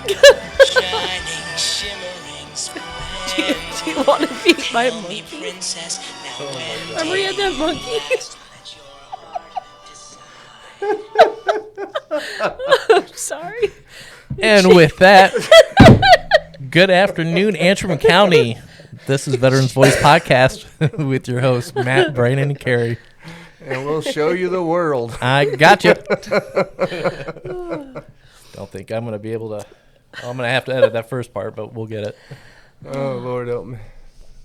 Shining, shimmering Do you want to be my monkey? princess. Now Remember we had that monkey? I'm sorry. And with that, good afternoon, Antrim County. This is Veterans Voice Podcast with your hosts, Matt, Brandon, and Carrie. And we'll show you the world. I got you. Don't think I'm going to be able to. I'm going to have to edit that first part, but we'll get it. Oh, Lord help me.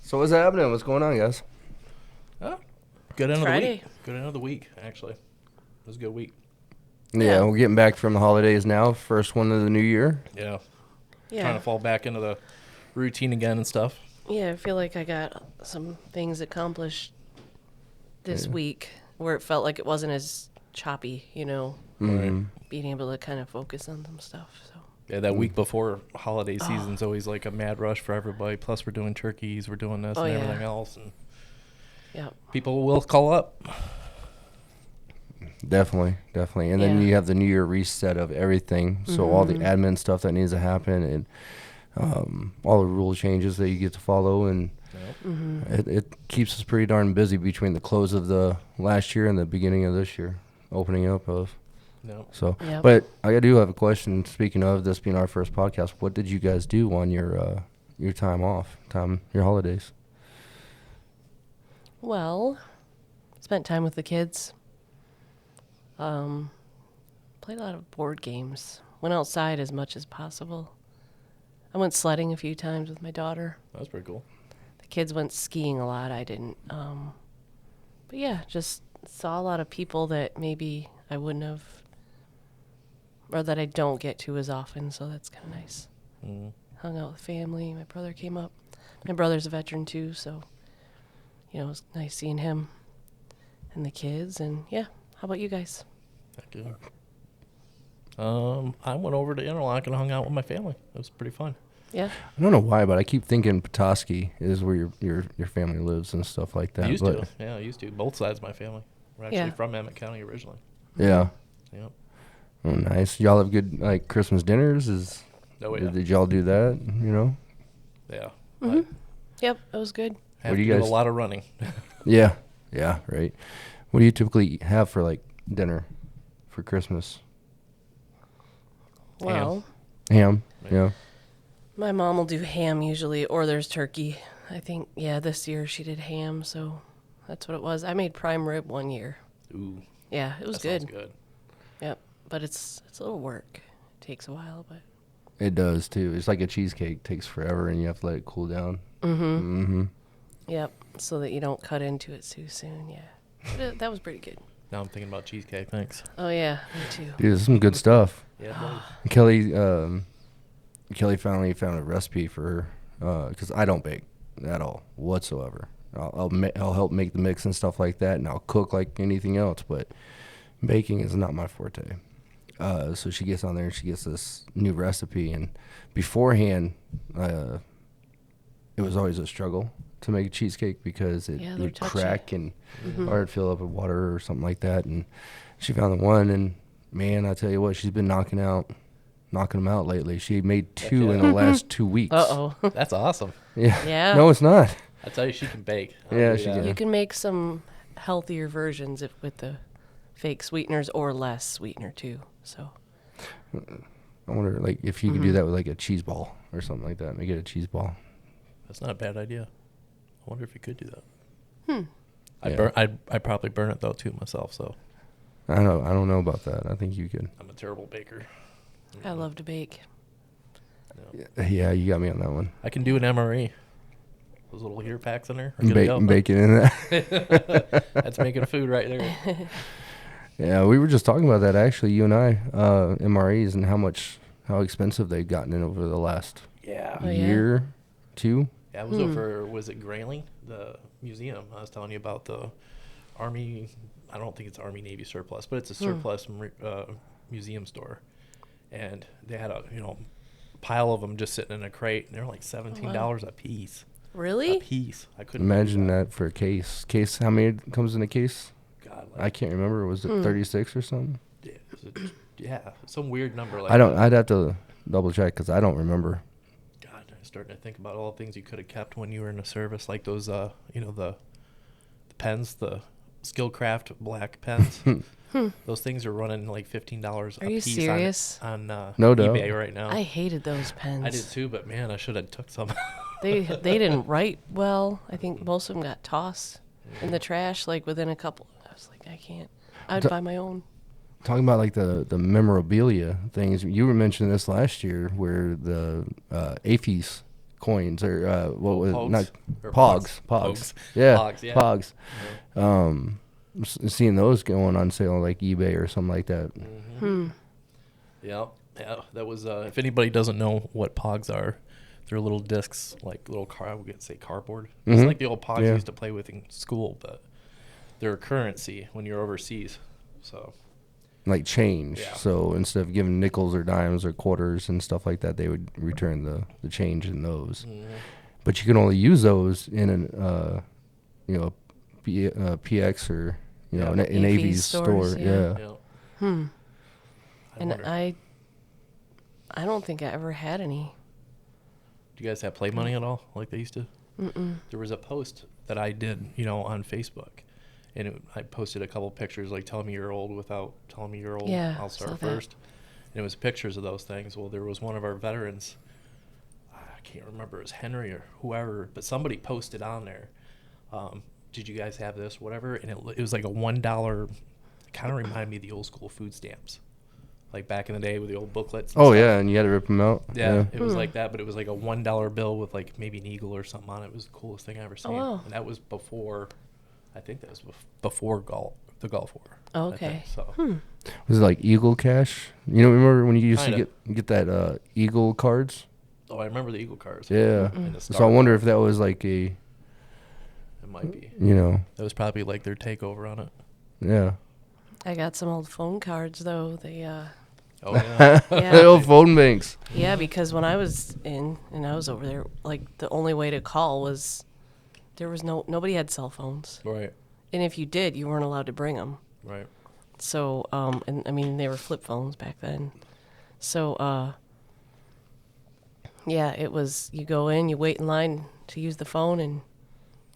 So what's happening? What's going on, guys? Oh, good end of the Friday. week. Good end of the week, actually. It was a good week. Yeah, we're getting back from the holidays now. First one of the new year. Yeah. Yeah. Trying to fall back into the routine again and stuff. Yeah, I feel like I got some things accomplished this week where it felt like it wasn't as choppy, you know, Mm-hmm. being able to kind of focus on some stuff. So Yeah, that week before holiday season's always like a mad rush for everybody. Plus, we're doing turkeys, we're doing this Oh, and yeah. everything else. And yeah, people will call up. Definitely. And then Yeah. you have the new year reset of everything. So all the admin stuff that needs to happen and all the rule changes that you get to follow. And it keeps us pretty darn busy between the close of the last year and the beginning of this year, opening up of. No. So, Yep. but I do have a question. Speaking of this being our first podcast, what did you guys do on your time off, your holidays? well, spent time with the kids. Played a lot of board games. Went outside as much as possible. I went sledding a few times with my daughter. That's pretty cool. The kids went skiing a lot. I didn't. But yeah, just saw a lot of people that maybe I wouldn't have, or that I don't get to as often. So that's kind of nice. Hung out with family. My brother came up. My brother's a veteran too, so it was nice seeing him and the kids. And yeah, how about you guys? Heck yeah. I went over to Interlochen and hung out with my family. It was pretty fun. Yeah. I don't know why, but I keep thinking Petoskey is where your family lives and stuff like that. I used but to. Yeah, I used to. Both sides of my family. We're actually Yeah. from Emmett County originally. Yeah. Yep. Oh, nice. Y'all have good Christmas dinners? Oh, yeah. Did y'all do that? Yeah. Yep, it was good. I have What do to you do guys- a lot of running. Yeah. Yeah. Right. What do you typically have for dinner for Christmas? Well, Ham. Yeah. my mom will do ham usually, or there's turkey. I think, this year she did ham, so that's what it was. I made prime rib one year. Ooh. Yeah, it was That sounds good. good. Yep, but it's a little work. It takes a while, but It does too. It's like a cheesecake. It takes forever, and you have to let it cool down. yep, so that you don't cut into it too soon. Yeah, but that was pretty good. Now I'm thinking about cheesecake. Thanks. Oh yeah, me too. Dude, this is some good stuff. Yeah, buddy. Kelly finally found a recipe for because I don't bake at all whatsoever. I'll help make the mix and stuff like that, and I'll cook like anything else. But baking is not my forte. So she gets on there and she gets this new recipe, and beforehand, it was always a struggle to make a cheesecake because it Yeah, they're would touchy. crack and or it'd fill up with water or something like that. And she found the one, and man, I tell you what, she's been knocking them out lately. She made 2 in the last 2 weeks. Uh oh. That's awesome. Yeah. Yeah. No, it's not. I tell you, she can bake. I'll Yeah, give she you that. can. You can make some healthier versions with the fake sweeteners or less sweetener too. So I wonder, if you could do that with a cheese ball or something like that. Make it a cheese ball. That's not a bad idea. I wonder if you could do that. Yeah. I'd probably burn it though too myself. So I don't know about that. I think you could. I'm a terrible baker. I love to bake. Yeah, you got me on that one. I can do an MRE. Those little heater packs in there. Are good to go. Bacon in that. That's making food right there. Yeah, we were just talking about that actually, you and I, MREs and how expensive they've gotten in over the last Yeah. Oh, yeah? year, 2. Yeah, I was over, was it Grayling, the museum? I was telling you about the Army, I don't think it's Army Navy surplus, but it's a surplus museum store. And they had a pile of them just sitting in a crate, and they're like $17 a piece. Really? A piece. I couldn't Imagine believe that for a case. How many comes in a case? God, I can't remember. Was it 36 or something? yeah, some weird number like I don't. that. I'd have to double check because I don't remember. God, I'm starting to think about all the things you could have kept when you were in the service, like those, the pens, the Skillcraft black pens. Those things are running like $15 Are a you piece serious? on No doubt. eBay right now. I hated those pens. I did too, but man, I should have took some. They didn't write well. I think most of them got tossed in the trash like within a couple. I was like, I can't. I'd buy my own. Talking about like the memorabilia things, you were mentioning this last year where the ACVA coins or what was Pogs? not Or Pogs. Pogs. Yeah, Pogs, yeah. Pogs. Yeah. Seeing those going on sale on like eBay or something like that. Yeah, that was. If anybody doesn't know what Pogs are, they're little discs, like little I would say cardboard. It's like the old Pogs you used to play with in school, but they're a currency when you're overseas. So Like change. Yeah. So instead of giving nickels or dimes or quarters and stuff like that, they would return the change in those. But you can only use those in an PX or an AV's store. yeah. yeah. And wonder- I don't think I ever had any. Do you guys have play money at all, like they used to? There was a post that I did, on Facebook, and I posted a couple pictures, like telling me you're old without telling me you're old. Yeah, I'll start saw that. first. And it was pictures of those things. Well, there was one of our veterans. I can't remember it was Henry or whoever, but somebody posted on there. Did you guys have this, whatever? And it was like a $1. Kind of reminded me of the old school food stamps, like back in the day with the old booklets. And Oh stuff. yeah, and you had to rip them out. Yeah, it was like that, but it was like a $1 bill with like maybe an eagle or something on it. It was the coolest thing I ever seen. wow. And that was before, I think that was before the Gulf War. Oh, I think. okay. So Was it like Eagle Cash? Remember when you used Kinda. to get that Eagle cards? I remember the eagle cars. Yeah. And the So Star I wonder card. if that was like a, It might be. that was probably like their takeover on it. yeah. I got some old phone cards though. Oh yeah. The old phone banks. Yeah, because when I was in and I was over there, like the only way to call was there was nobody had cell phones, Right. and if you did, you weren't allowed to bring them. Right. So, and I mean they were flip phones back then. So, yeah, it was you go in, you wait in line to use the phone, and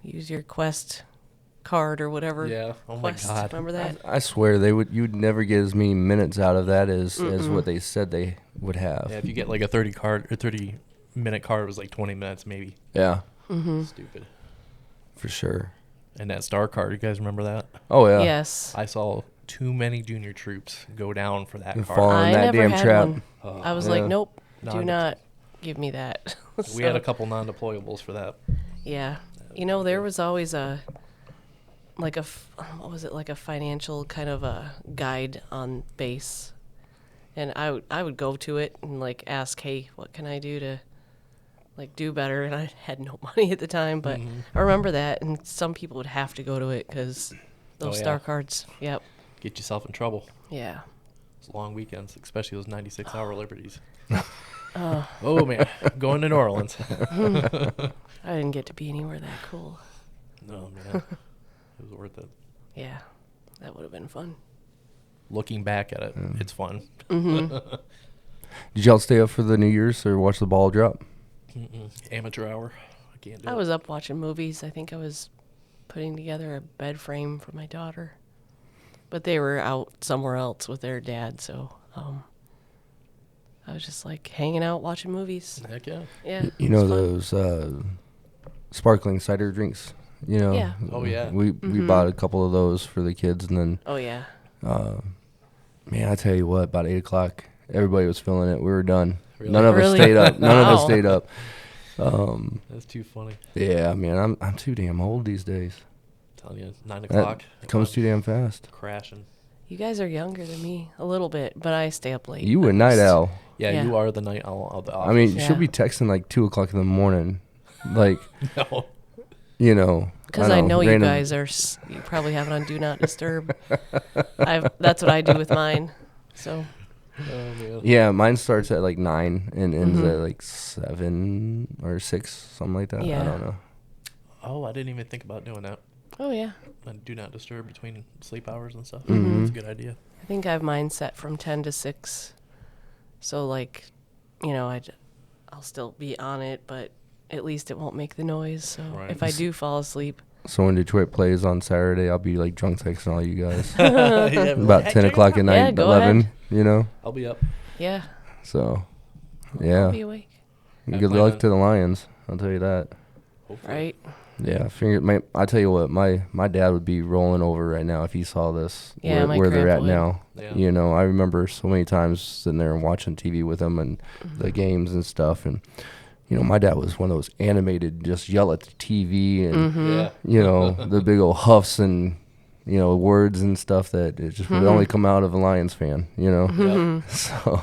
use your Quest card or whatever. Yeah. Oh my Quest, God. remember that? I swear you'd never get as many minutes out of that as what they said they would have. Yeah. If you get like a 30-minute card, it was like 20 minutes maybe. Yeah, Stupid. for sure. And that Star card, you guys remember that? Oh yeah. Yes. I saw too many junior troops go down for that And card. fall in I that never damn had trap. one. I was like, Yeah. nope, do Non-deploy- not give me that. We had So, a couple non-deployables for that. Yeah. There was always like what was it, like a financial kind of a guide on base. And I would go to it and like ask, hey, what can I do to like do better? And I had no money at the time, but I remember that. And some people would have to go to it because those Oh, yeah. star cards. Yep. Get yourself in trouble. Yeah. It's long weekends, especially those 96-hour liberties. Oh man, going to New Orleans. I didn't get to be anywhere that cool. No man, it was worth it. Yeah. That would have been fun. Looking back at it, it's fun. Did y'all stay up for the New Year's or watch the ball drop? Amateur hour. I can't do I it. was up watching movies. I think I was putting together a bed frame for my daughter. But they were out somewhere else with their dad, so I was just like hanging out watching movies. Heck yeah. Yeah. You know those sparkling cider drinks? Yeah. Oh, yeah. We bought a couple of those for the kids, and then Oh yeah. man, I tell you what, about 8 o'clock, everybody was feeling it. We were done. Really? None of us Really? stayed up. None of us Wow. stayed up. That's too funny. Yeah, man, I'm too damn old these days. I'm telling you, 9 That o'clock. comes too damn fast. Crashing. You guys are younger than me a little bit, but I stay up late. You a night owl. Yeah, Yeah. you are the night owl of the office. I mean, Yeah. she'll be texting like 2 o'clock in the morning, like no. Because I know you random- guys you probably have it on Do Not Disturb. That's what I do with mine. So Oh, man. Yeah, mine starts at like 9 and ends at like 7 or 6, something like that. I Yeah. don't know. Oh, I didn't even think about doing that. oh yeah. And do not disturb between sleep hours and stuff. Mm-hmm. That's a good idea. I think I have mine set from 10 to 6. So like I'll still be on it, but at least it won't make the noise. So Right. if I do fall asleep, So when Detroit plays on Saturday, I'll be like drunk texting all you guys Yeah, be like, about "Hey, 10 check it o'clock out." at Yeah, night, go 11. ahead. You know. I'll be up. yeah, So I'll yeah, be awake. I good plan luck on- to the Lions. I'll tell you that. Hopefully. Right? Yeah, I tell you what, my dad would be rolling over right now if he saw this Yeah, my where they're grandpa at would. now. Yeah. You know, I remember so many times sitting there and watching TV with him and the games and stuff. And you know, my dad was one of those animated, just yell at the TV and Yeah. you know the big old huffs and words and stuff that it just would only come out of a Lions fan. You know, Yep. so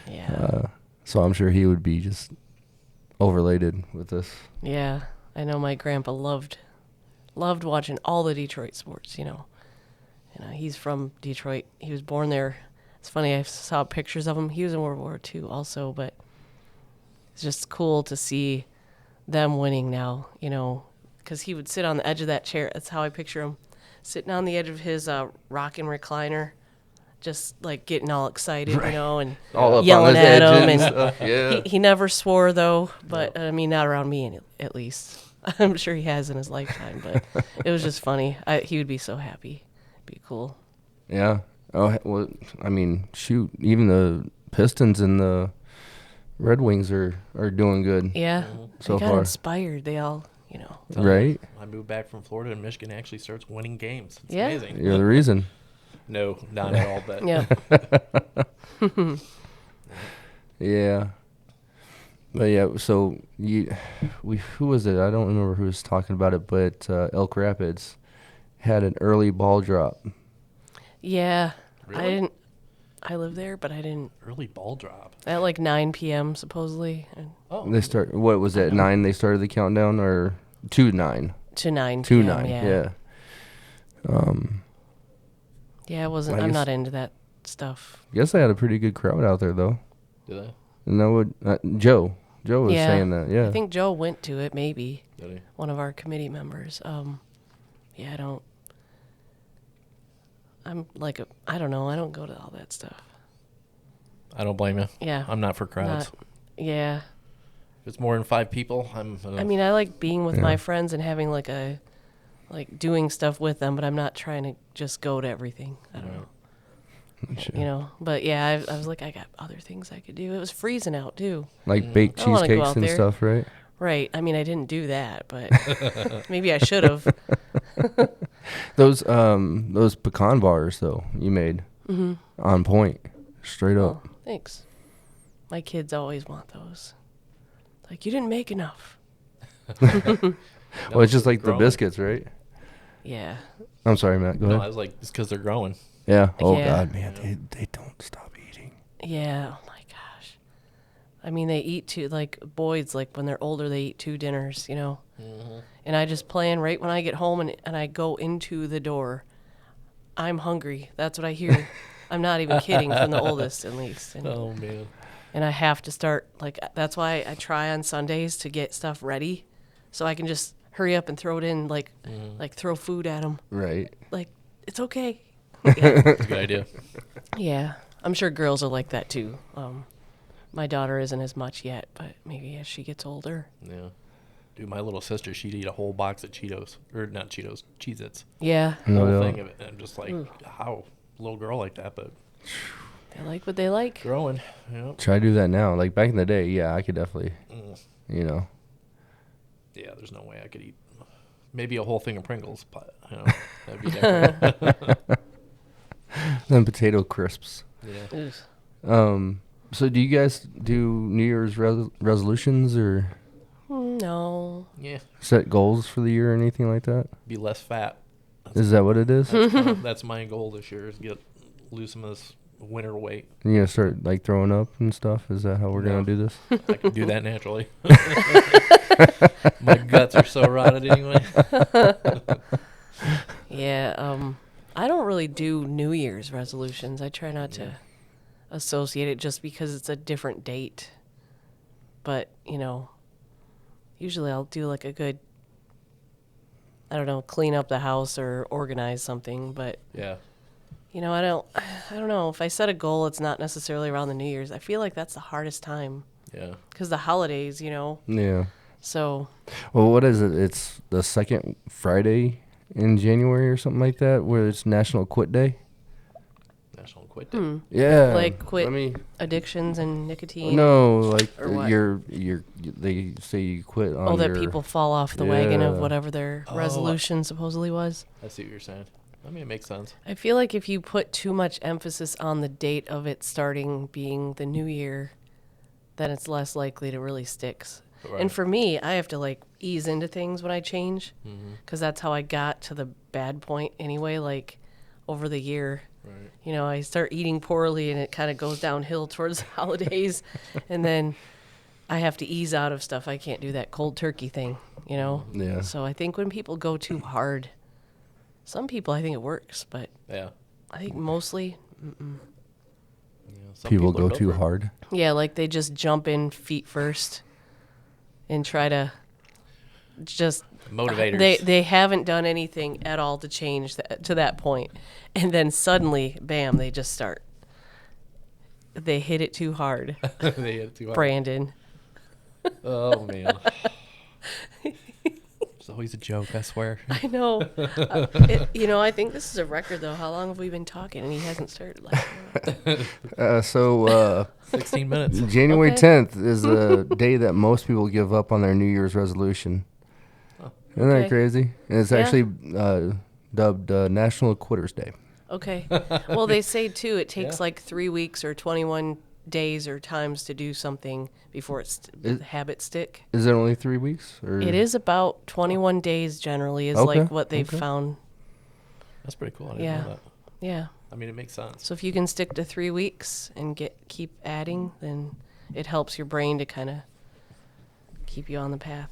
Yeah. so I'm sure he would be just overlated with this. Yeah. I know my grandpa loved watching all the Detroit sports, he's from Detroit. He was born there. It's funny, I saw pictures of him. He was in World War II also, but it's just cool to see them winning now, because he would sit on the edge of that chair. That's how I picture him, sitting on the edge of his rocking recliner, just like getting all excited, and All up yelling on his at edge him. And stuff. Yeah. he never swore though, but I mean, not around me at least. I'm sure he has in his lifetime, but it was just funny. He would be so happy. It'd be cool. Yeah. Oh, well, I mean, shoot, even the Pistons and the Red Wings are doing good. Yeah, So they got far. inspired. They all, Tell you, Right? I moved back from Florida and Michigan actually starts winning games. It's Yeah. amazing. You're the reason. No, not at all. But yeah. Yeah. But yeah, so who was it? I don't remember who was talking about it, but Elk Rapids had an early ball drop. Yeah. Really? I live there, but I didn't. early ball drop. At like 9 p.m. supposedly. And Oh, They start. What was it? 9. They started the countdown, or 2-9. to 9 2-9. p.m. Yeah. Yeah, it wasn't. I I'm guess- not into that stuff. Guess they had a pretty good crowd out there though. did I? And that would Joe was Yeah. saying that. Yeah. I think Joe went to it, maybe. Did he? One of our committee members. Yeah, I'm like, I don't know. I don't go to all that stuff. I don't blame you. Yeah. I'm not for crowds. Yeah. If it's more than 5 people, I mean, I like being with Yeah. my friends and having like doing stuff with them, but I'm not trying to just go to everything. I don't know. But yeah, I was like, I got other things I could do. It was freezing out too. Like baked I don't wanna go cheesecakes out and there. stuff, right? Right. I mean, I didn't do that, but maybe I should have. Those pecan bars though you made on point, straight Oh, up. thanks. My kids always want those. Like, you didn't make enough. Well, it's just like the growing. biscuits, right? Yeah. I'm sorry, Matt. Go No, I ahead. was like, it's because they're growing. Yeah. Oh Yeah. God, man, they don't stop eating. Yeah. Oh my gosh. I mean, they eat boys, like when they're older, they eat 2 dinners, And I just plan right when I get home and I go into the door. I'm hungry. That's what I hear. I'm not even kidding, from the oldest at least. Oh man. And I have to start, that's why I try on Sundays to get stuff ready so I can just hurry up and throw it in, like throw food at them. Right. Like, it's okay. Yeah. That's a good idea. Yeah. I'm sure girls are like that too. My daughter isn't as much yet, but maybe as she gets older. Yeah. Dude, my little sister, she'd eat a whole box of Cheetos. Or not Cheetos, Cheez-Its. Yeah. The whole yeah. thing of it. And I'm just like, how? A little girl like that, but They like what they like. growing. Yep. Try to do that now. Like back in the day, yeah, I could definitely, Yeah, there's no way I could eat maybe a whole thing of Pringles, but, that'd be different. then potato crisps. Yeah. Ugh. So do you guys do New Year's resolutions or No. Yeah. set goals for the year or anything like that? Be less fat. Is that what it is? That's my goal this year, is lose some of this winter weight. You gonna start like throwing up and stuff? Is that how we're No. gonna do this? I can do that naturally. My guts are so rotted anyway. Yeah. I don't really do New Year's resolutions. I try not to associate it just because it's a different date. But, usually I'll do like a good, I don't know, clean up the house or organize something. But Yeah. I don't know. If I set a goal, it's not necessarily around the New Year's. I feel like that's the hardest time Yeah. because the holidays, Yeah. So, Well, what is it? It's the second Friday in January or something like that, where it's National Quit Day. National Quit Day. Yeah. like quit I mean, addictions and nicotine. no, like or what? they say you quit on Oh, that your- people fall off the wagon of Yeah. whatever their Oh, resolution supposedly was. I see what you're saying. I mean, it makes sense. I feel like if you put too much emphasis on the date of it starting being the new year, then it's less likely to really stick. Right. And for me, I have to like ease into things when I change because that's how I got to the bad point anyway, like over the year. Right. I start eating poorly and it kind of goes downhill towards the holidays. And then I have to ease out of stuff. I can't do that cold turkey thing, Yeah. So I think when people go too hard, some people, I think it works, but Yeah. I think mostly, Yeah, some People go too for it. hard. yeah, like they just jump in feet first and try to just Motivators. They haven't done anything at all to change to that point, and then suddenly, bam, they just start. They hit it too hard, They hit it too hard. Brandon. Oh man. It's always a joke, I swear. I know. I think this is a record though. How long have we been talking and he hasn't started? So 16 minutes. January Okay. 10th is the day that most people give up on their New Year's resolution. Isn't that Okay. crazy? And it's Yeah. actually dubbed National Quitters Day. Okay. Well, they say too. It takes Yeah. like 3 weeks or 21 days or times to do something before the habit stick. Is it only 3 weeks? Or It is about 21 days generally is Okay, like what they've okay. found. That's pretty cool. I didn't Yeah. know that. Yeah. I mean, it makes sense. So if you can stick to 3 weeks and keep adding, then it helps your brain to kind of keep you on the path.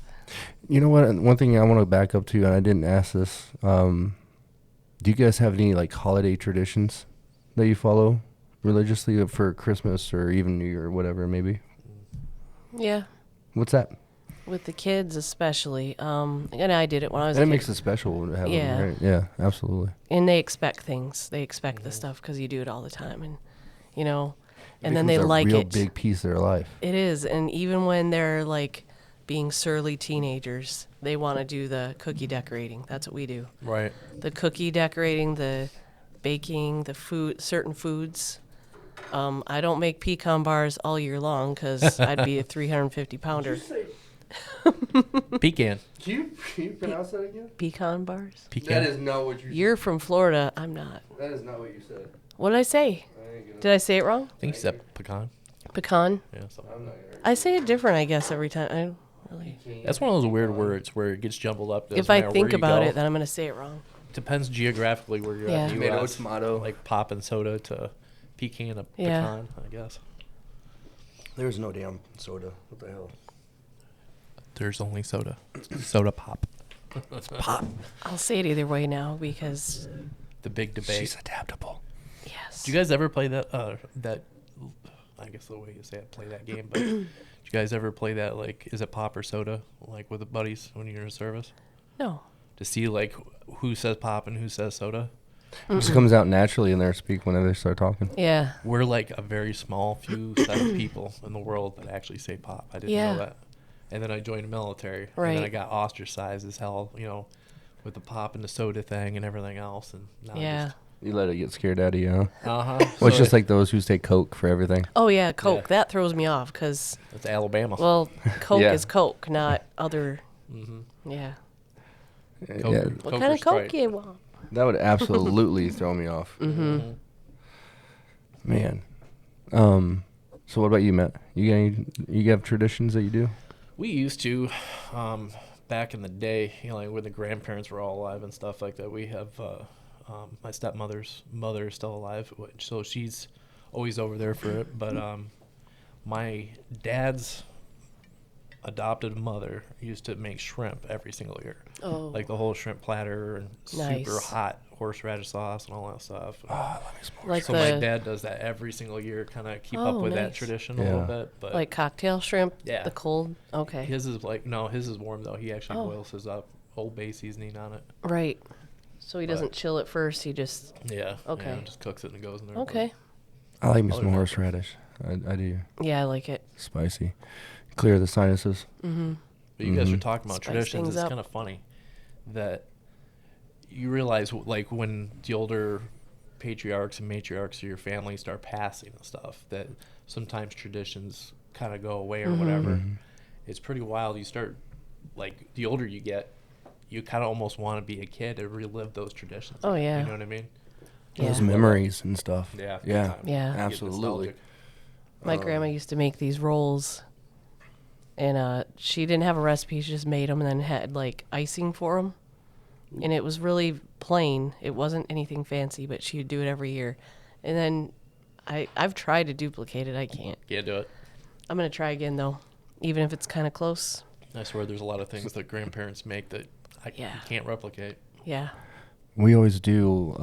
You know what? One thing I want to back up to, and I didn't ask this. Do you guys have any like holiday traditions that you follow religiously for Christmas or even New Year or whatever maybe? Yeah. What's that? With the kids especially. And I did it when I was And a it kid. makes it special to have Yeah. them, right? Yeah, absolutely. And they expect things. They expect the stuff because you do it all the time. And, and then they Becomes a like real it. big piece of their life. It is. And even when they're like being surly teenagers, they want to do the cookie decorating. That's what we do. Right. The cookie decorating, the baking, the food, certain foods. I don't make pecan bars all year long because I'd be a 350 pounder. Pecan. Can you pronounce that again? Pecan bars? Pecan. not what you You're from Florida. I'm not. That is not what you said. What did I say? Did I say it wrong? I think you said pecan. Pecan? Yeah. Something. I say it different, I guess, every time. I don't really. That's one of those weird words where it gets jumbled up. If I think about it, then I'm going to say it wrong. Depends geographically where you're Yeah. at. in the Tomato, US. tomato. Like pop and soda to pecan, Yeah. pecan, I guess. There's no damn soda. What the hell? There's only soda. Soda pop. It's pop. I'll say it either way now because, The big debate. She's adaptable. yes. Do you guys ever play that? I guess the way you say it, play that game. But do you guys ever play that? Like, is it pop or soda? Like with the buddies when you're in service, No. to see like who says pop and who says soda. It just comes out naturally in their speak whenever they start talking. Yeah. We're like a very small few set of people in the world that actually say pop. I didn't Yeah. know that. And then I joined the military. And Right. then I got ostracized as hell, with the pop and the soda thing and everything else. And now Yeah. You let it get scared out of you, huh? Uh-huh. Well, it's just like those who say Coke for everything. Oh, yeah, Coke. Yeah. That throws me off because, It's Alabama. well, Coke Yeah. is Coke, not other. Mm-hmm. Yeah. Coke, Yeah, What Coke kind or of Coke Sprite. you want? that would absolutely throw me off. Mm-hmm. Man. So what about you, Matt? You have traditions that you do? We used to, back in the day, like when the grandparents were all alive and stuff like that. We have my stepmother's mother is still alive, so she's always over there for it. But my dad's adopted mother used to make shrimp every single year, Oh. like the whole shrimp platter and super Nice. hot horseradish sauce and all that stuff. Like So my the dad does that every single year, kind of keep Oh, up with that nice. tradition a Yeah. little bit. But like cocktail shrimp. Yeah. The cold. Okay. his is like, no, his is warm though. He actually Oh. boils his up, Old Bay seasoning on it. Right. So he doesn't chill it first. He just Yeah. Okay. Yeah, just cooks it and it goes in there. okay. I like me Other some than that- horseradish. I do. Yeah, I like it. Spicy. Clear the sinuses. Mm-hmm. But you guys are Mhm. talking about Spice traditions. things It's up. kind of funny that you realize, like, when the older patriarchs and matriarchs of your family start passing and stuff, that sometimes traditions kind of go away or whatever. Mhm. It's pretty wild. You start, like, the older you get, you kind of almost want to be a kid and relive those traditions. Oh, yeah. You know what I mean? Those Yeah. memories and stuff. Yeah. big Yeah. time. Yeah. You get Absolutely. nostalgic. My grandma used to make these rolls, and she didn't have a recipe. She just made them and then had like icing for them, and it was really plain. It wasn't anything fancy, but she would do it every year. And then I've tried to duplicate it. I can't. Can't do it. I'm gonna try again though, even if it's kind of close. I swear there's a lot of things that grandparents make that you can't replicate. Yeah. We always do.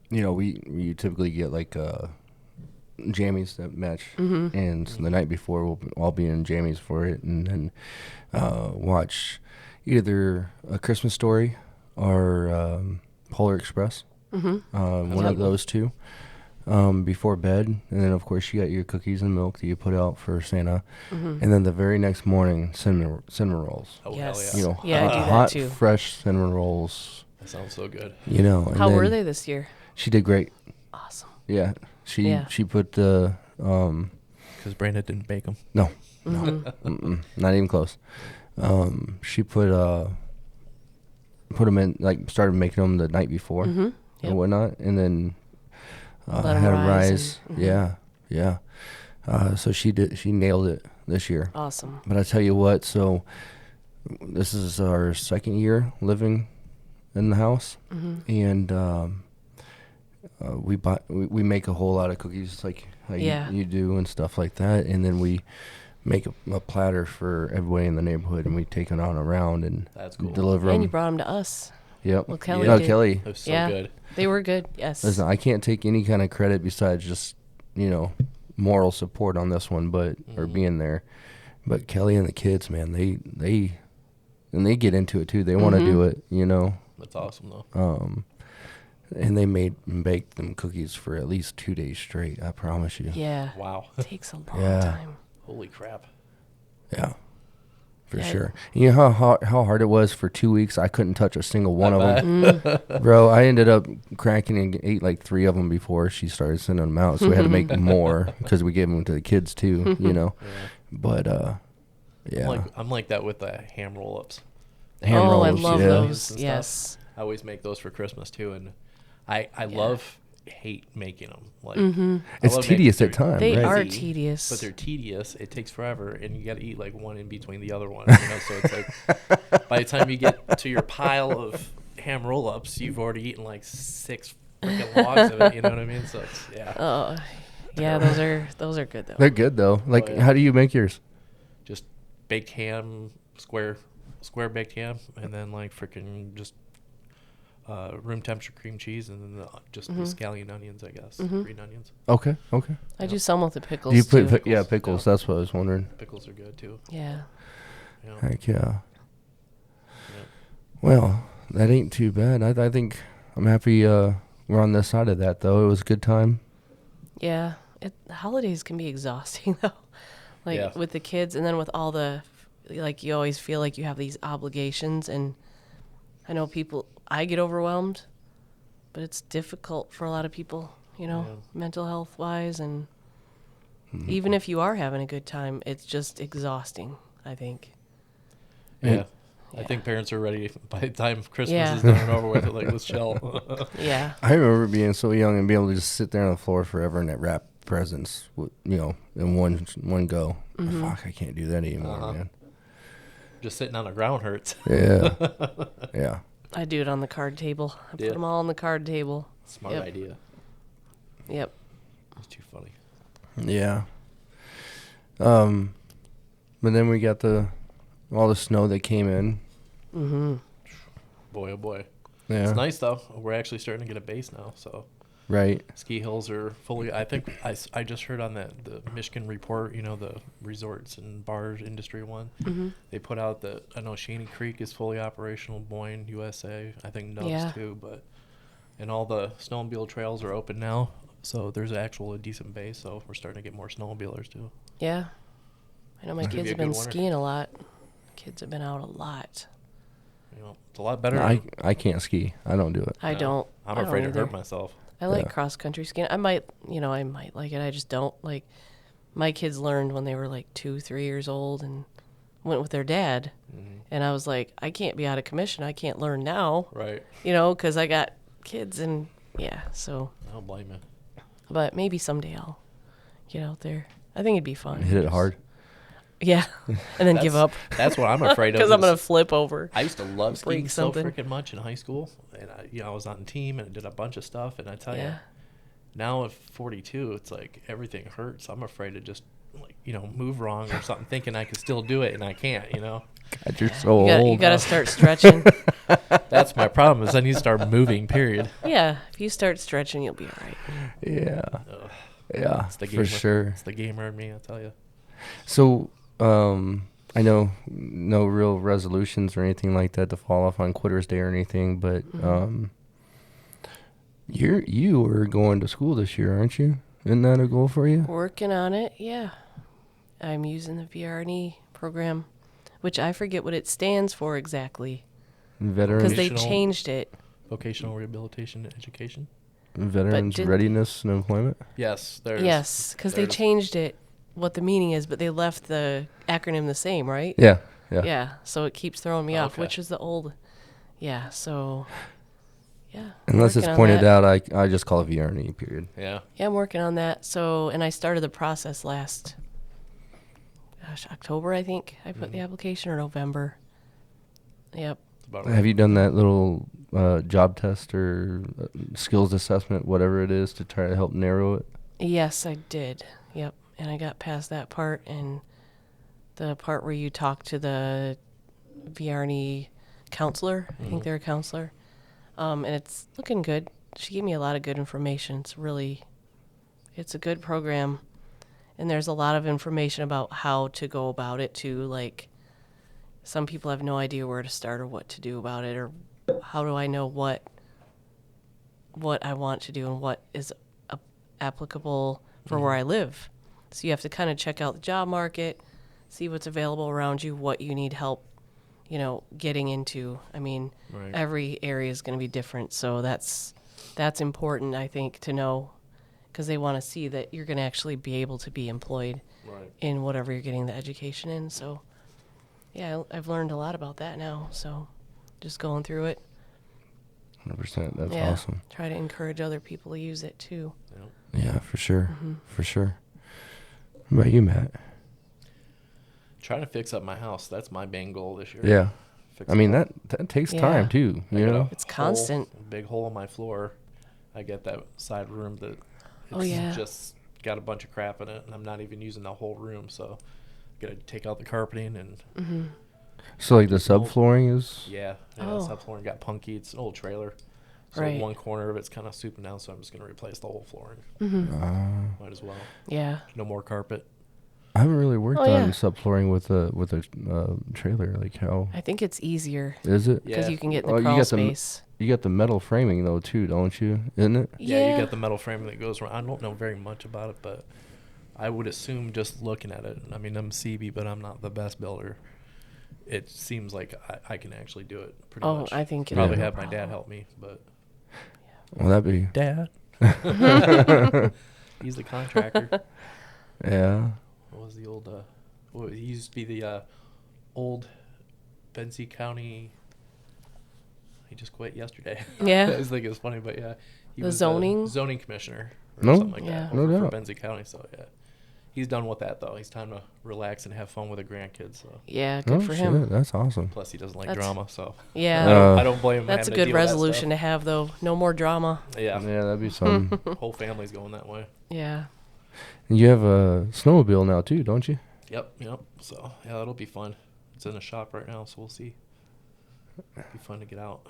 We typically get like jammies that match, and so the night before we'll all be in jammies for it, and then watch either A Christmas Story or Polar Express. One of those two before bed, and then of course you got your cookies and milk that you put out for Santa, and then the very next morning cinnamon rolls. Oh, Yes. hell yeah. You know, Yeah, I do that hot, too. fresh cinnamon rolls. That sounds so good. You know, and How were then they this year? She did great. Awesome. Yeah, she Yeah. she put the Because Brandon didn't bake them. no, not even close. She put them in, like, started making them the night before Yep. and whatnot, and then Let 'em had them rise rise. and- Yeah. So she nailed it this year. Awesome. But I tell you what, so this is our second year living in the house, and we make a whole lot of cookies like how Yeah. you do and stuff like that, and then we make a platter for everybody in the neighborhood, and we take it on around and That's cool. deliver And them. you brought them to us. Yep. Well, Kelly No, did. Kelly. It was so yeah. good. They were good. Yes. Listen, I can't take any kind of credit besides just, moral support on this one, but or being there. But Kelly and the kids, man, they get into it too. They want to do it, That's awesome, though. And they made and baked them cookies for at least 2 days straight. I promise you. Yeah. Wow. Takes a long Yeah. time. Holy crap. Yeah. For Yeah. sure. You know how hard it was for 2 weeks? I couldn't touch a single one of them. Mm. Bro, I ended up cracking and ate like 3 of them before she started sending them out. So we had to make more because we gave them to the kids too, Yeah. But, yeah. I'm like that with the ham roll-ups. Hand oh, I rolls, love yeah. those. And stuff. Yes. I always make those for Christmas, too. And I Yeah. hate making them. Like, It's I love tedious making- at times, They right? are easy, tedious. But they're tedious. It takes forever, and you got to eat like one in between the other one. So it's like by the time you get to your pile of ham roll-ups, you've already eaten like 6 freaking logs of it. You know what I mean? So it's, yeah, Oh, yeah. Those are good though. They're good, though. Like, yeah. how do you make yours? just baked ham, square baked ham, and then like freaking just room temperature cream cheese, and then just the scallion onions, I guess, green onions. Okay. I do some with the pickles Do you put, too. yeah, pickles. Yeah. That's what I was wondering. Pickles are good too. Yeah. Yeah. Heck yeah. Yeah. Well, that ain't too bad. I think I'm happy we're on this side of that, though. It was a good time. Yeah. The holidays can be exhausting though. Like Yeah. with the kids, and then with all the, like, you always feel like you have these obligations, and I know I get overwhelmed, but it's difficult for a lot of people, mental health wise, and even if you are having a good time, it's just exhausting, I think. Yeah. I Yeah. think parents are ready by the time Christmas Yeah. is done and over with. Like, let's chill. Yeah. I remember being so young and being able to just sit there on the floor forever and wrap presents, in one go. Fuck, I can't do that anymore, man. Just sitting on the ground hurts. Yeah. Yeah. I do it on the card table. I Yeah. put them all on the card table. Smart Yep. idea. Yep. It's too funny. Yeah. But then we got all the snow that came in. Mm-hmm. Boy, oh boy. Yeah. It's nice though. We're actually starting to get a base now, so Right. Ski hills are fully. I think I just heard on the Michigan report. You know, the resorts and bars industry one. Mm-hmm. They put out that I know Shaney Creek is fully operational. Boyne, USA. I think Nubs Yeah. too. But and all the snowmobile trails are open now. So there's actual a decent base. So we're starting to get more snowmobilers too. Yeah. I know my Could be kids a have good been winter. skiing a lot. Kids have been out a lot. You know, it's a lot better. I can't ski. I don't do it. I No, don't. I'm I don't afraid to either. hurt myself. I like Yeah. cross country skiing. I might like it. I just don't like. My kids learned when they were like 2, 3 years old and went with their dad. Mm-hmm. And I was like, I can't be out of commission. I can't learn now, Right. because I got kids and yeah. So, I don't blame you. but maybe someday I'll get out there. I think it'd be fun. Hit it hard. Yeah, and then give up That's what I'm afraid of. because I'm gonna is flip over. I used to love skiing break so something. freaking much in high school, and I was on team and I did a bunch of stuff. And I tell you, Yeah. now at 42, it's like everything hurts. I'm afraid to just move wrong or something, thinking I can still do it and I can't. God, you're so You old. gotta start stretching. That's my problem. Is I need to start moving. Period. Yeah, if you start stretching, you'll be all right. Yeah. Ugh, Yeah. it's the For gamer. sure. It's the gamer in me. I tell you. So, I know no real resolutions or anything like that to fall off on Quitter's Day or anything, but you are going to school this year, aren't you? Isn't that a goal for you? Working on it, yeah. I'm using the VRNE program, which I forget what it stands for exactly Veterans because they Vocational- changed it. Vocational rehabilitation and education. Veterans did- Readiness and Employment. Yes. There's. Yes, because they there's- changed it, what the meaning is, but they left the acronym the same, right? Yeah. Yeah. Yeah, so it keeps throwing me off, Okay. which is the old. Yeah, so yeah. I'm Unless it's working on pointed that. out, I just call it VRNE. Period. Yeah. Yeah, I'm working on that. So, and I started the process last, October, I think. I put the application, or November. Yep. That's about right. Have you done that little job test or skills assessment, whatever it is, to try to help narrow it? Yes, I did. Yep. And I got past that part, and the part where you talk to the VRNE counselor. I think they're a counselor. And it's looking good. She gave me a lot of good information. It's a good program. And there's a lot of information about how to go about it too. Like, some people have no idea where to start or what to do about it, or how do I know what I want to do and what is applicable for where I live. So you have to kind of check out the job market, see what's available around you, what you need help, getting into. I mean, Right. every area is going to be different, so that's important, I think, to know, because they want to see that you're going to actually be able to be employed Right. in whatever you're getting the education in. So, yeah, I've learned a lot about that now. So, just going through it. 100%. That's Yeah. awesome. Try to encourage other people to use it too. Yeah, for sure. Mm-hmm. For sure. What about you, Matt? Trying to fix up my house. That's my main goal this year. Yeah. Fix I mean, it up. that takes Yeah. time, too. I You got a know? It's hole- constant. a big hole in my floor. I get that side room that Oh, yeah. just got a bunch of crap in it, and I'm not even using the whole room. So, got to take out the carpeting and Mm-hmm. So, like, the subflooring is... yeah, Oh. the subflooring got punky. It's an old trailer, so Right. one corner of it's kind of souping down. So I'm just gonna replace the whole flooring. Might as well. Yeah. No more carpet. I haven't really worked Oh, on yeah. subflooring with a trailer. Like, how I think it's easier is it? because Yeah. you can get in Oh, the you crawl got the- space. You got the metal framing, though, too, don't you? Isn't it? Yeah, you got the metal framing that goes around. I don't know very much about it, but I would assume just looking at it. I mean, I'm CB, but I'm not the best builder. It seems like I can actually do it pretty Oh, much. I think it'll Probably be no have my dad problem. help me, but Well, that'd be... Dad, he's the contractor. Yeah. What was the old? He used to be the old Benzie County. He just quit yesterday. Yeah. I was thinking it's funny, but yeah, he The was zoning? zoning commissioner or No? something like Yeah. that No over for doubt. Benzie County. So yeah, he's done with that though. He's time to relax and have fun with the grandkids. So Yeah, good Oh, for shit. him. That's awesome. plus he doesn't like That's- drama, so Yeah. Uh, I don't blame him. That's a having to good deal with that resolution to stuff. have, though. No more drama. Yeah, Yeah, that'd be something. whole family's going that way. Yeah. You have a snowmobile now, too, don't you? Yep. So yeah, that'll be fun. It's in the shop right now, so we'll see. Be fun to get out.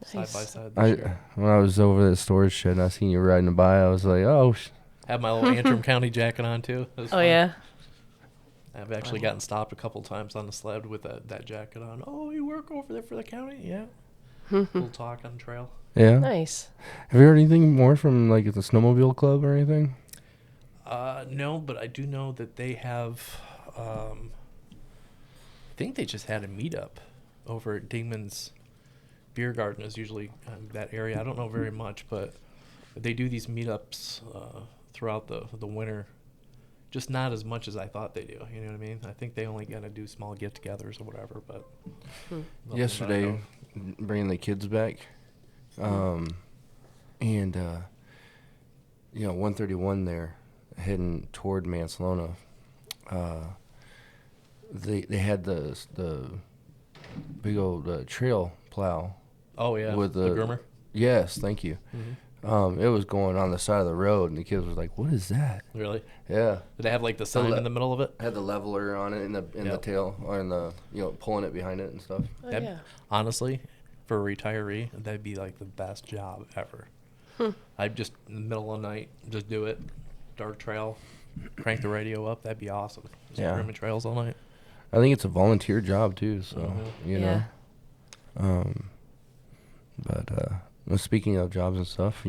side by Nice. side this year. When I was over at the storage shed and I seen you riding by, I was like, oh, Have my little Antrim County jacket on too. It was Oh fun. yeah. I've actually Funny. gotten stopped a couple times on the sled with that jacket on. Oh, you work over there for the county? Yeah. Little talk on the trail. yeah. Nice. Have you heard anything more from like the snowmobile club or anything? No, but I do know that they have. I think they just had a meetup over at Dingman's Beer Garden. Is usually that area. I don't know very much, but they do these meetups throughout the winter. Just not as much as I thought they do. You know what I mean? I think they only gonna do small get-togethers or whatever. But nothing that I Yesterday, know. bringing the kids back, and 131 there, heading toward Mansalona. They had the big old trail plow. Oh yeah, with the groomer. Yes, thank you. It was going on the side of the road, and the kids was like, "What is that?" Really? Yeah, Did they have like the sign in the middle of it? had the leveler on it in the Yep. tail, or in the pulling it behind it and stuff. Oh That- yeah. Honestly, for a retiree, that'd be like the best job ever. I'd just in the middle of the night just do it, dark trail, crank the radio up. That'd be awesome. Just Yeah. grooming trails all night. I think it's a volunteer job too, so you know. Yeah. Well, speaking of jobs and stuff,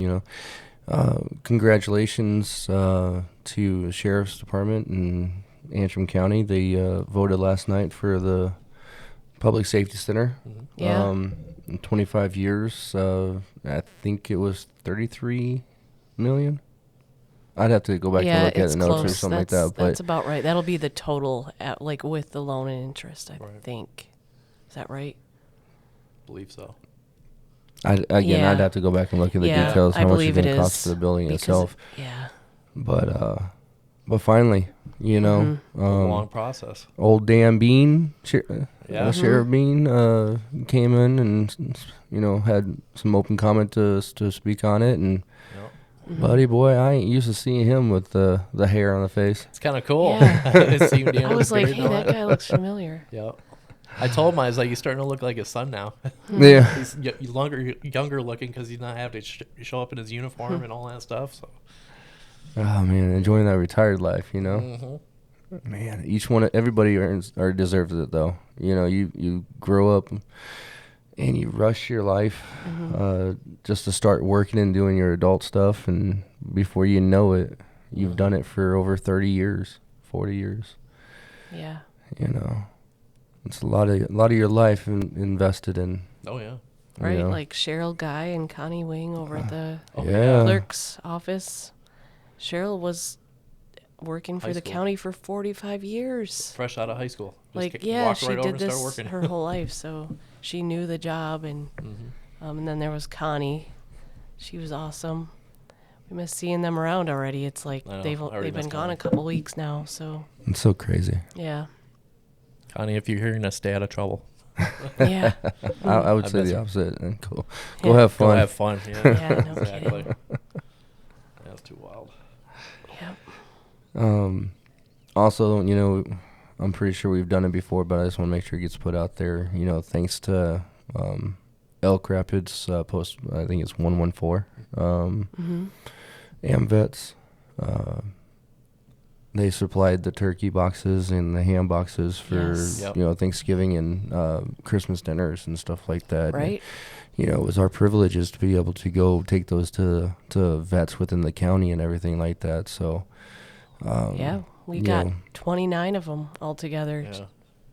congratulations to the Sheriff's Department in Antrim County. They voted last night for the Public Safety Center. Yeah. In 25 years, I think it was 33 million. I'd have to go back and Yeah, look at it's the notes close. or something like that. That's But about right. That'll be the total, like with the loan and interest. I Right. think. Is that right? Believe so. Yeah. I'd have to go back and look at the Yeah, details, I how much it's believe it going to cost is, for the building because itself. Yeah. But finally, Mm-hmm. A long process. old Dan Bean, Yeah. Sheriff Bean, came in and had some open comment to speak on it. And Yep. buddy boy, I ain't used to seeing him with the hair on the face. It's kind of cool. Yeah. It seemed, I was like, hey, that guy looks familiar. Yep. I told him, I was like, he's starting to look like his son now. Yeah, He's younger looking because he's not having to show up in his uniform and all that stuff. So. oh man, enjoying that retired life, Mm-hmm. Man, everybody earns or deserves it though. You grow up and you rush your life just to start working and doing your adult stuff, and before you know it, you've done it for over 30 years, 40 years. Yeah. It's a lot of your life invested in. Oh yeah. Right, know. like Cheryl Guy and Connie Wing over at the Oh, Yeah. clerk's office. Cheryl was working for High the school. county for 45 years. Fresh out of high school. Just Like, walk yeah, right she over did and start this working. her whole life, so she knew the job. And and then there was Connie. She was awesome. We miss seeing them around already. It's like I know, they've I already been miss gone Connie. a couple weeks now, so It's so crazy. yeah. Connie, if you're hearing us, stay out of trouble. Yeah. I would I say miss the her. opposite. And go Yeah. have Go fun. have fun. Yeah, Yeah, no exactly. kidding. That's too wild. Yep. Also, I'm pretty sure we've done it before, but I just want to make sure it gets put out there. Thanks to Elk Rapids post, I think it's 114. AmVets. They supplied the turkey boxes and the ham boxes for Yes. Yep. Thanksgiving and Christmas dinners and stuff like that. Right? And, it was our privileges to be able to go take those to vets within the county and everything like that. So Yeah. We you got know. 29 of them altogether Yeah.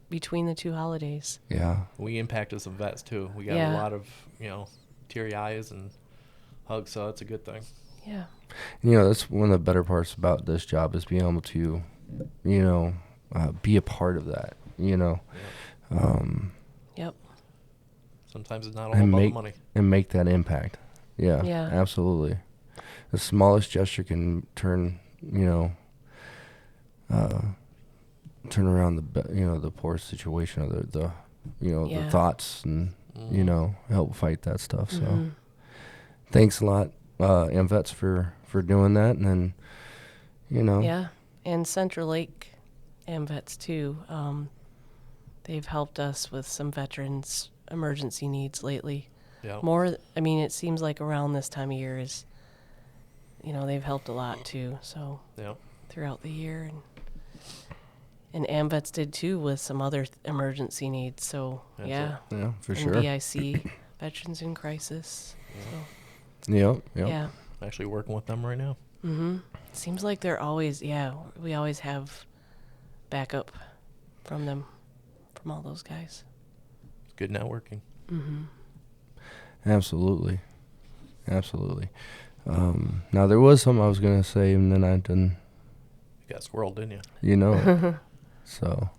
between the two holidays. Yeah. We impacted some vets too. We got Yeah. a lot of, teary eyes and hugs, so that's a good thing. Yeah. That's one of the better parts about this job is being able to, be a part of that, Yep. Sometimes it's not all and about the make money. and make that impact. Yeah, Yeah. absolutely. The smallest gesture can turn, turn around the poor situation or the Yeah. the thoughts and help fight that stuff. So Mhm. thanks a lot, AmVets for doing that, and then Yeah. And Central Lake AmVets too. They've helped us with some veterans' emergency needs lately. Yeah. more. I mean, it seems like around this time of year is, they've helped a lot too. So Yeah. throughout the year, and AMVETS did too with some other emergency needs. So That's yeah, Yeah, for and sure. BIC, Veterans in Crisis. So Yep. yeah. I'm actually working with them right now. Mm-hmm. Seems like they're always, we always have backup from them, from all those guys. It's good networking. Mm-hmm. Absolutely. Now there was something I was gonna say, and then I didn't. You got squirreled, didn't you? You know. So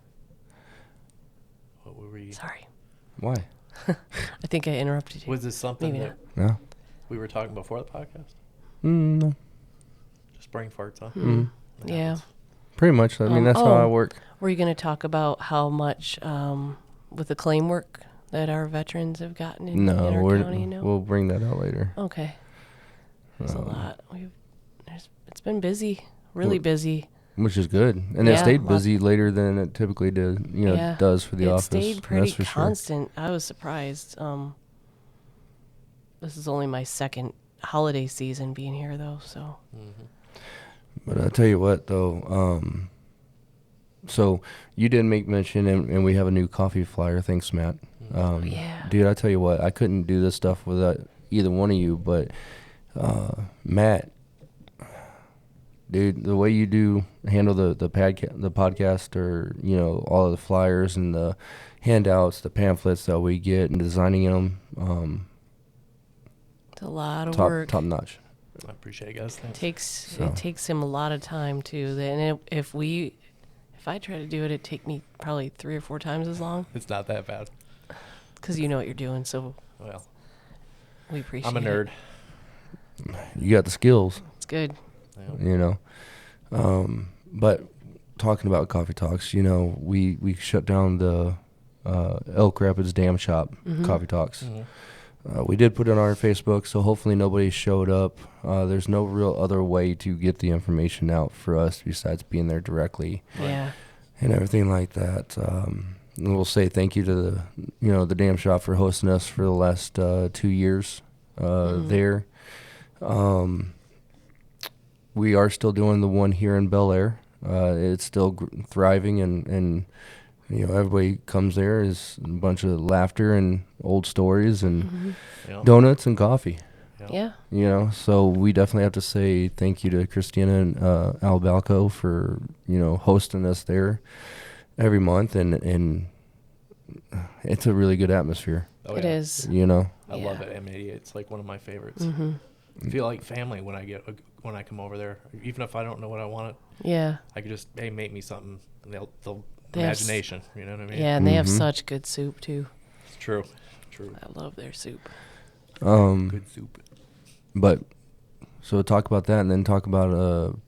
What were we? Sorry. why? I think I interrupted you. Was this something Maybe that No. we were talking before the podcast? No. Just brain farts, huh? Mm. That Yeah. happens. Pretty much. I mean, that's how I work. Were you going to talk about how much with the claim work that our veterans have gotten in our county? No. We'll bring that out later. Okay. There's a Um, lot. It's been busy, really busy. Which is good, and it Yeah, stayed lots- busy later than it typically did. Does for the it office. stayed pretty that's for constant. I was surprised. This is only my second holiday season being here, though. So But I'll tell you what, though. So you did make mention, and we have a new coffee flyer. Thanks, Matt. Yeah. Dude, I tell you what, I couldn't do this stuff without either one of you. But Matt, dude, the way you handle the podcast, or all of the flyers and the handouts, the pamphlets that we get, and designing them, it's a lot of work. top notch. I appreciate it, guys. Thanks. It takes him a lot of time too. And if I try to do it, it'd take me probably 3 or 4 times as long. It's not that bad. Because you know what you're doing, so Well, we appreciate I'm a nerd. You got the skills. It's good. Yeah. But talking about coffee talks, we shut down the Elk Rapids Dam Shop coffee talks. Mhm. We did put it on our Facebook, so hopefully nobody showed up. There's no real other way to get the information out for us besides being there directly Yeah. and everything like that. And we'll say thank you to the Dam Shop for hosting us for the last 2 years there. We are still doing the one here in Bel Air. It's still thriving, and everybody comes there. Is a bunch of laughter and old stories and Yeah. donuts and coffee. Yeah. So we definitely have to say thank you to Christina and Al Balco for hosting us there every month, and it's a really good atmosphere. Oh, It yeah. is. I love Yeah. it. M80. It's like one of my favorites. Mm-hmm. I feel like family when I come over there. Even if I don't know what I want, Yeah. I could just make me something. And they'll They have imagination. You know what I mean? Yeah, and they have Mhm. such good soup too. It's true. True. I love their soup. Good soup. But so talk about that, and then talk about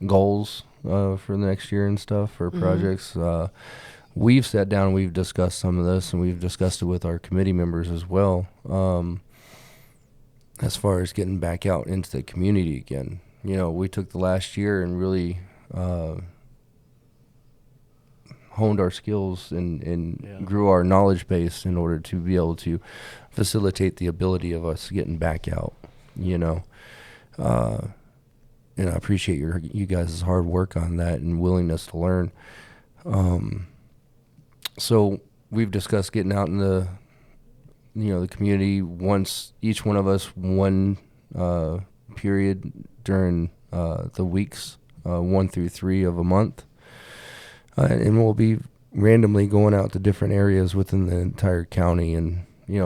goals for the next year and stuff for projects. We've sat down and we've discussed some of this, and we've discussed it with our committee members as well. As far as getting back out into the community again, we took the last year and really honed our skills and grew our knowledge base in order to be able to facilitate the ability of us getting back out. And I appreciate you guys' hard work on that and willingness to learn. So we've discussed getting out in the community once, each one of us, one period during the weeks 1 through 3 of a month, and we'll be randomly going out to different areas within the entire county and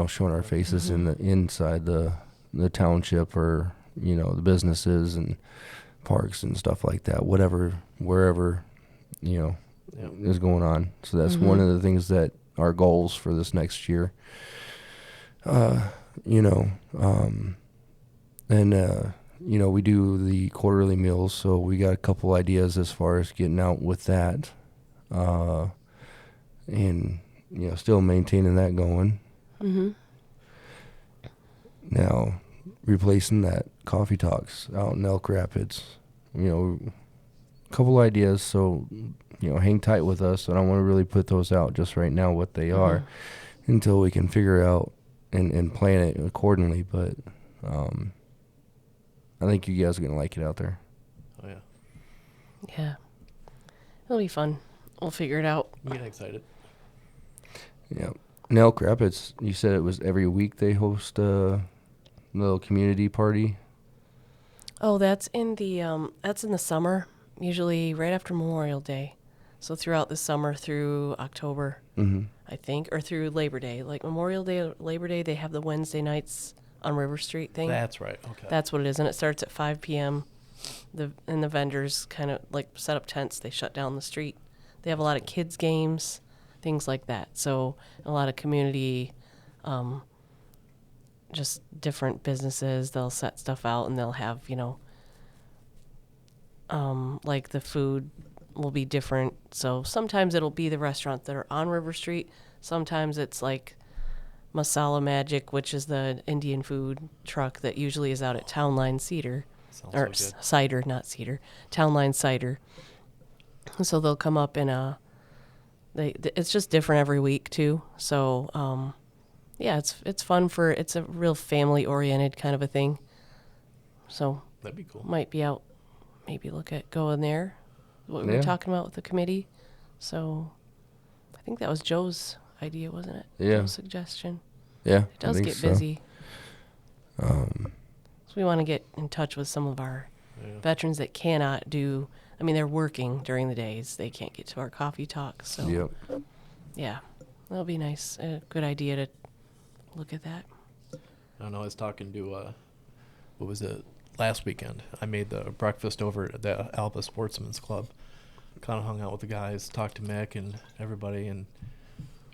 showing our faces inside the township, or the businesses and parks and stuff like that, wherever is going on. So that's one of the things that our goals for this next year. We do the quarterly meals, so we got a couple ideas as far as getting out with that, and still maintaining that going. Mm-hmm. Now, replacing that coffee talks out in Elk Rapids, a couple ideas, so hang tight with us. I don't want to really put those out just right now what they are until we can figure out and plan it accordingly. But I think you guys are gonna like it out there. Oh yeah, Yeah. It'll be fun. We'll figure it out. I'm getting excited. Yeah. In Elk Rapids, you said it was every week they host a little community party. Oh, that's in the summer, usually right after Memorial Day. So throughout the summer through October, I think, or through Labor Day. Like Memorial Day, or Labor Day, they have the Wednesday nights on River Street thing. That's right. Okay. That's what it is, and it starts at 5 p.m. And the vendors kind of like set up tents. They shut down the street. They have a lot of kids games, things like that. So a lot of community, just different businesses. They'll set stuff out, and they'll have like the food will be different. So sometimes it'll be the restaurants that are on River Street. Sometimes it's like Masala Magic, which is the Indian food truck that usually is out at Town Line Cedar. Sounds Or so good. cider, not cedar. Town Line Cider. So they'll come up in it's just different every week too. So yeah, it's fun it's a real family oriented kind of a thing. So That'd be cool. might be out, maybe look at going there. What we Yeah. were talking about with the committee. So I think that was Joe's idea, wasn't it? Yeah. Joe's suggestion. Yeah. It does get busy. So we want to get in touch with some of our Yeah. veterans that cannot do. I mean, they're working during the days. They can't get to our coffee talk. So Yep. yeah, that'll be nice. A good idea to look at that. I don't know. I was talking to what was it last weekend? I made the breakfast over at the Alba Sportsman's Club. Kind of hung out with the guys, talked to Mick and everybody, and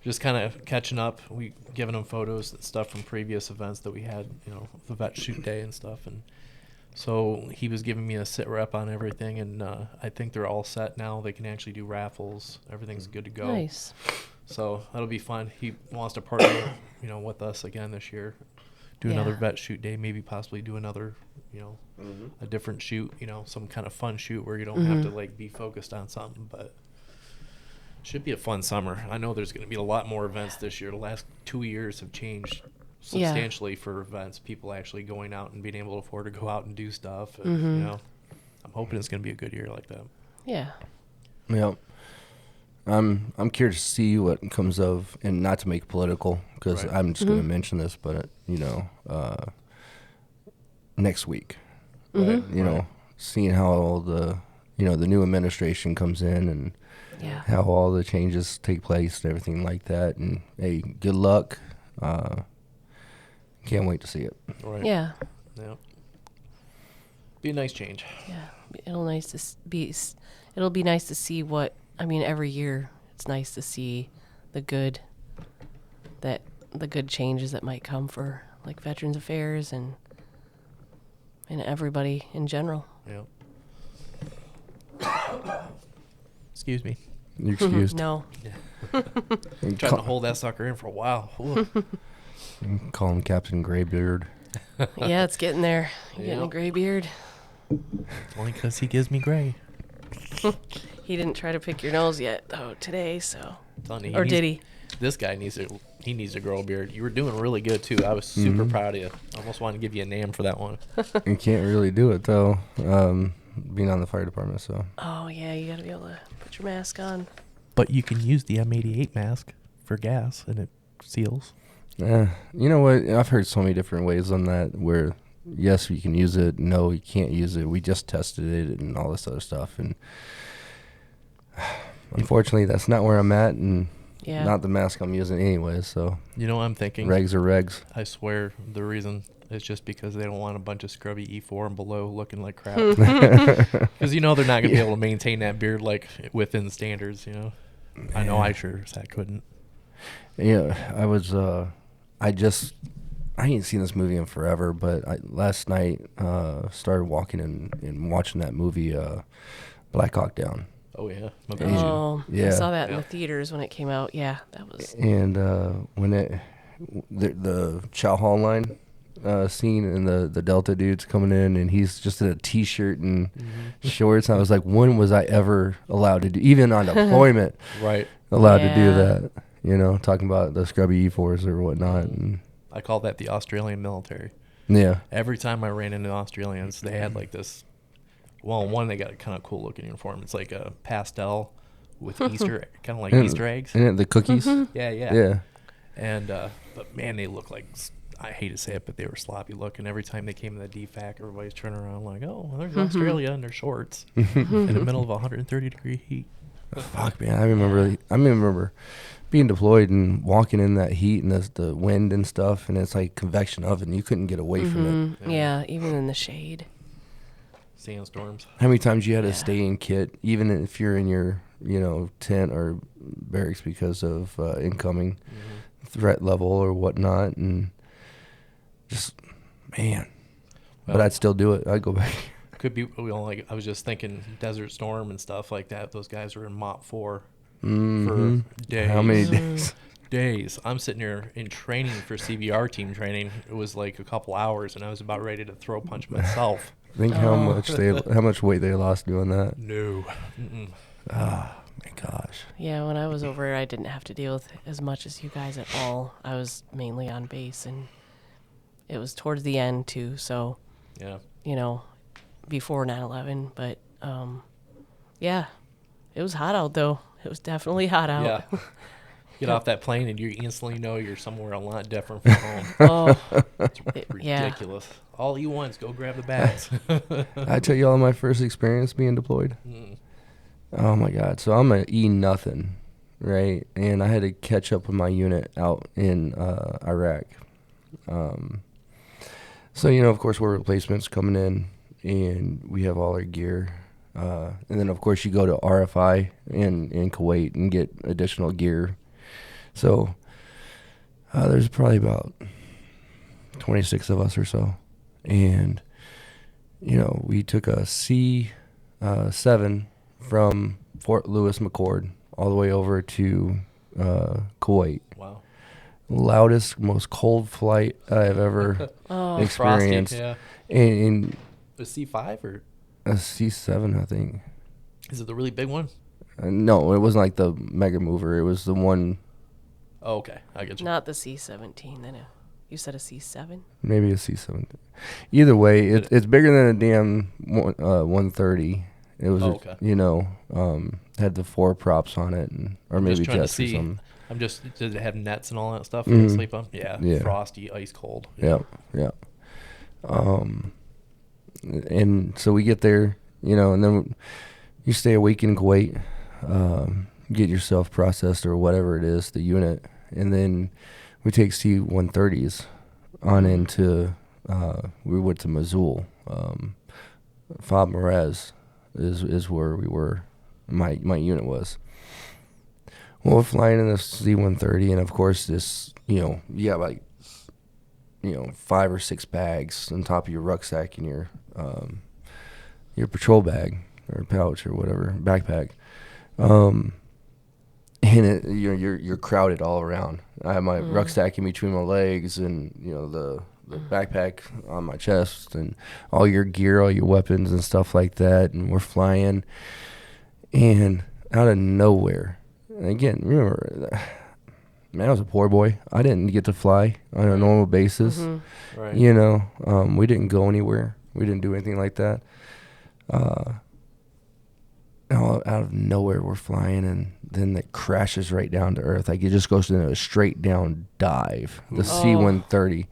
just kind of catching up. We giving them photos and stuff from previous events that we had, the vet shoot day and stuff. And so he was giving me a sit rep on everything, and I think they're all set now. They can actually do raffles. Everything's good to go. Nice. So that'll be fun. He wants to partner, with us again this year. Do another Yeah. vet shoot day, maybe possibly do another, a different shoot, some kind of fun shoot where you don't have to like be focused on something, but should be a fun summer. I know there's going to be a lot more events this year. The last 2 years have changed substantially for events. People actually going out and being able to afford to go out and do stuff. And, I'm hoping it's going to be a good year like that. Yeah. Yep. I'm curious to see what comes of, and not to make political, because Right. I'm just going to mention this, but next week, Right. know, seeing how all the the new administration comes in and Yeah. how all the changes take place and everything like that. And hey, good luck. Can't wait to see it. Right. Yeah. Yeah. Be a nice change. Yeah. It'll be nice to see what, I mean, every year it's nice to see the good changes that might come for like Veterans Affairs and everybody in general. Yeah. Excuse me. You're excused. No. And Trying to hold that sucker in for a while. Ooh. call him Captain Graybeard. Yeah, it's getting there. You're getting a Yep. gray beard. Only because he gives me gray. He didn't try to pick your nose yet, though, today, so. Telling you, Or did he? This guy needs to grow a beard. You were doing really good too. I was super proud of you. I almost wanted to give you a name for that one. You can't really do it though, being on the fire department. So Oh, yeah, you gotta be able to put your mask on. But you can use the M88 mask for gas, and it seals. you know what? I've heard so many different ways on that. Where yes, you can use it. No, you can't use it. We just tested it and all this other stuff. And unfortunately, that's not where I'm at, and Yeah. not the mask I'm using anyway. So You know what I'm thinking? regs are regs. I swear the reason is just because they don't want a bunch of scrubby E4 and below looking like crap. Because they're not going to be able to maintain that beard like within standards, I know I sure as heck couldn't. Yeah, I was. I ain't seen this movie in forever, but last night started walking and watching that movie, Black Hawk Down. Oh, yeah. Oh, I Yeah. saw that in Yeah. the theaters when it came out. Yeah, that was. And when the Chow Hall line scene and the Delta dude's coming in and he's just in a T-shirt and shorts, I was like, when was I ever allowed to do, even on deployment, Right. allowed to do Yeah. that? Talking about the scrubby E4s or whatnot. And I call that the Australian military. Yeah. Every time I ran into Australians, they had like this. Well, one, they got a kind of cool looking uniform. It's like a pastel with Easter, kind of like Easter eggs. And the cookies. Yeah, yeah. Yeah. And but man, they look like, I hate to say it, but they were sloppy looking. Every time they came to the DFAC, everybody's turning around like, oh, well, there's Australia in their shorts in the middle of 130-degree heat. Fuck, man. I remember being deployed and walking in that heat and the wind and stuff, and it's like convection oven. You couldn't get away from it. Yeah, even in the shade. Sandstorms. How many times you had to stay in kit, even if you're in your, tent or barracks because of incoming threat level or whatnot, and just, man. But I'd still do it. I'd go back. Could be, like I was just thinking Desert Storm and stuff like that. Those guys were in MOP 4 for days. How many days? Days. I'm sitting here in training for CBR team training. It was like a couple hours, and I was about ready to throw punch myself. Think how much weight they lost doing that. No. Oh my gosh. Yeah, when I was over, I didn't have to deal with as much as you guys at all. I was mainly on base, and it was towards the end too. So, Yeah. Before 9/11, but yeah, it was hot out though. It was definitely hot out. Yeah. Get off that plane and you instantly know you're somewhere a lot different from home. Oh, It's yeah. ridiculous. All you want is go grab the bags. I tell you all my first experience being deployed. Oh my God. So I'm an E nothing, right? And I had to catch up with my unit out in Iraq. So, of course, we're replacements coming in, and we have all our gear. And then, of course, you go to RFI in Kuwait and get additional gear. So there's probably about 26 of us or so. And, we took a C-7 from Fort Lewis McChord all the way over to Kuwait. Wow. Loudest, most cold flight I've ever experienced. Frosty, yeah. And A C5 or a C7, I think. is it the really big one? No, it wasn't like the mega mover. It was the one, Oh, okay. I get you. Not the C-17. Then you said a C-7. maybe a C7. Either way, it's bigger than a damn 130. It was, Oh, okay. had the 4 props on it, or maybe just trying to jets or see. something. Did it have nets and all that stuff for you to sleep on? Yeah. Yeah. Frosty, ice cold. Yeah. And so we get there, and then you stay a week in Kuwait, get yourself processed or whatever it is, the unit, and then we take C-130s on into, we went to Mosul. Fob Merez is where we were, my unit was. Well, we're flying in the C-130, and of course this, you got like, 5 or 6 bags on top of your rucksack and your patrol bag or pouch or whatever, backpack. And you're crowded all around. I have my rucksack in between my legs, and the backpack on my chest, and all your gear, all your weapons and stuff like that. And we're flying, and out of nowhere, and again, remember, man, I was a poor boy. I didn't get to fly on a normal basis. Right. We didn't go anywhere. We didn't do anything like that. Out of nowhere, we're flying, and then it crashes right down to earth. Like, it just goes into a straight down dive. The C-130.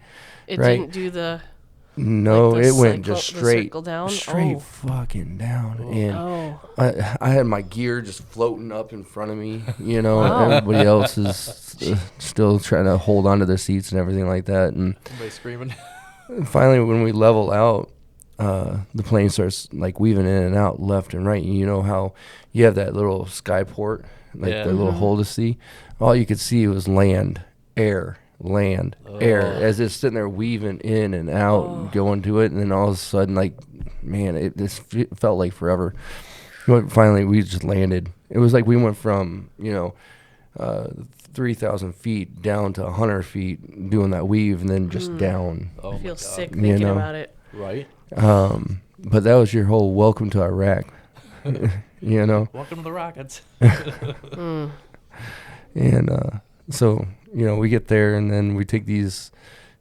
It Right. didn't do the. No, Like the it went cycle- just the straight circle down? straight Oh. fucking down. And Oh. I had my gear just floating up in front of me, Wow. Everybody else is still trying to hold onto their seats and everything like that. And Everybody screaming. finally, when we level out, the plane starts like weaving in and out left and right. And you know how you have that little sky port, like Yeah. the little hole to see? All you could see was land, air, air, as it's sitting there weaving in and out, going to it. And then all of a sudden, like, man, it felt like forever. But finally, we just landed. It was like we went from, 3,000 feet down to 100 feet doing that weave, and then just down. Oh, I my feel God. sick You thinking know. about it. Right? But that was your whole welcome to Iraq. Welcome to the Rockets. And so, we get there, and then we take these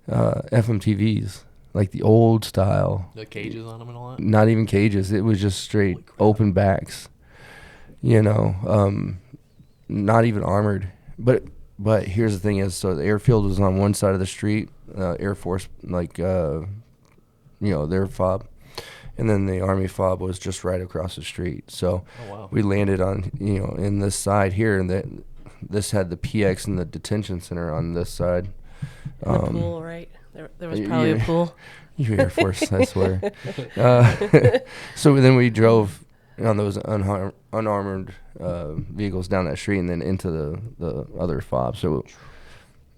FMTVs, like the old style. The cages on them and all that. Not even cages. It was just straight open backs. You know, not even armored. But here's the thing is, so the airfield was on one side of the street, Air Force, like, you know, their fob. And then the Army fob was just right across the street. So we landed on, you know, in this side here, and this had the PX and the detention center on this side. The pool, right? There was probably a pool. You Air Force, I swear. So then we drove on those unarmored vehicles down that street and then into the other fob. So,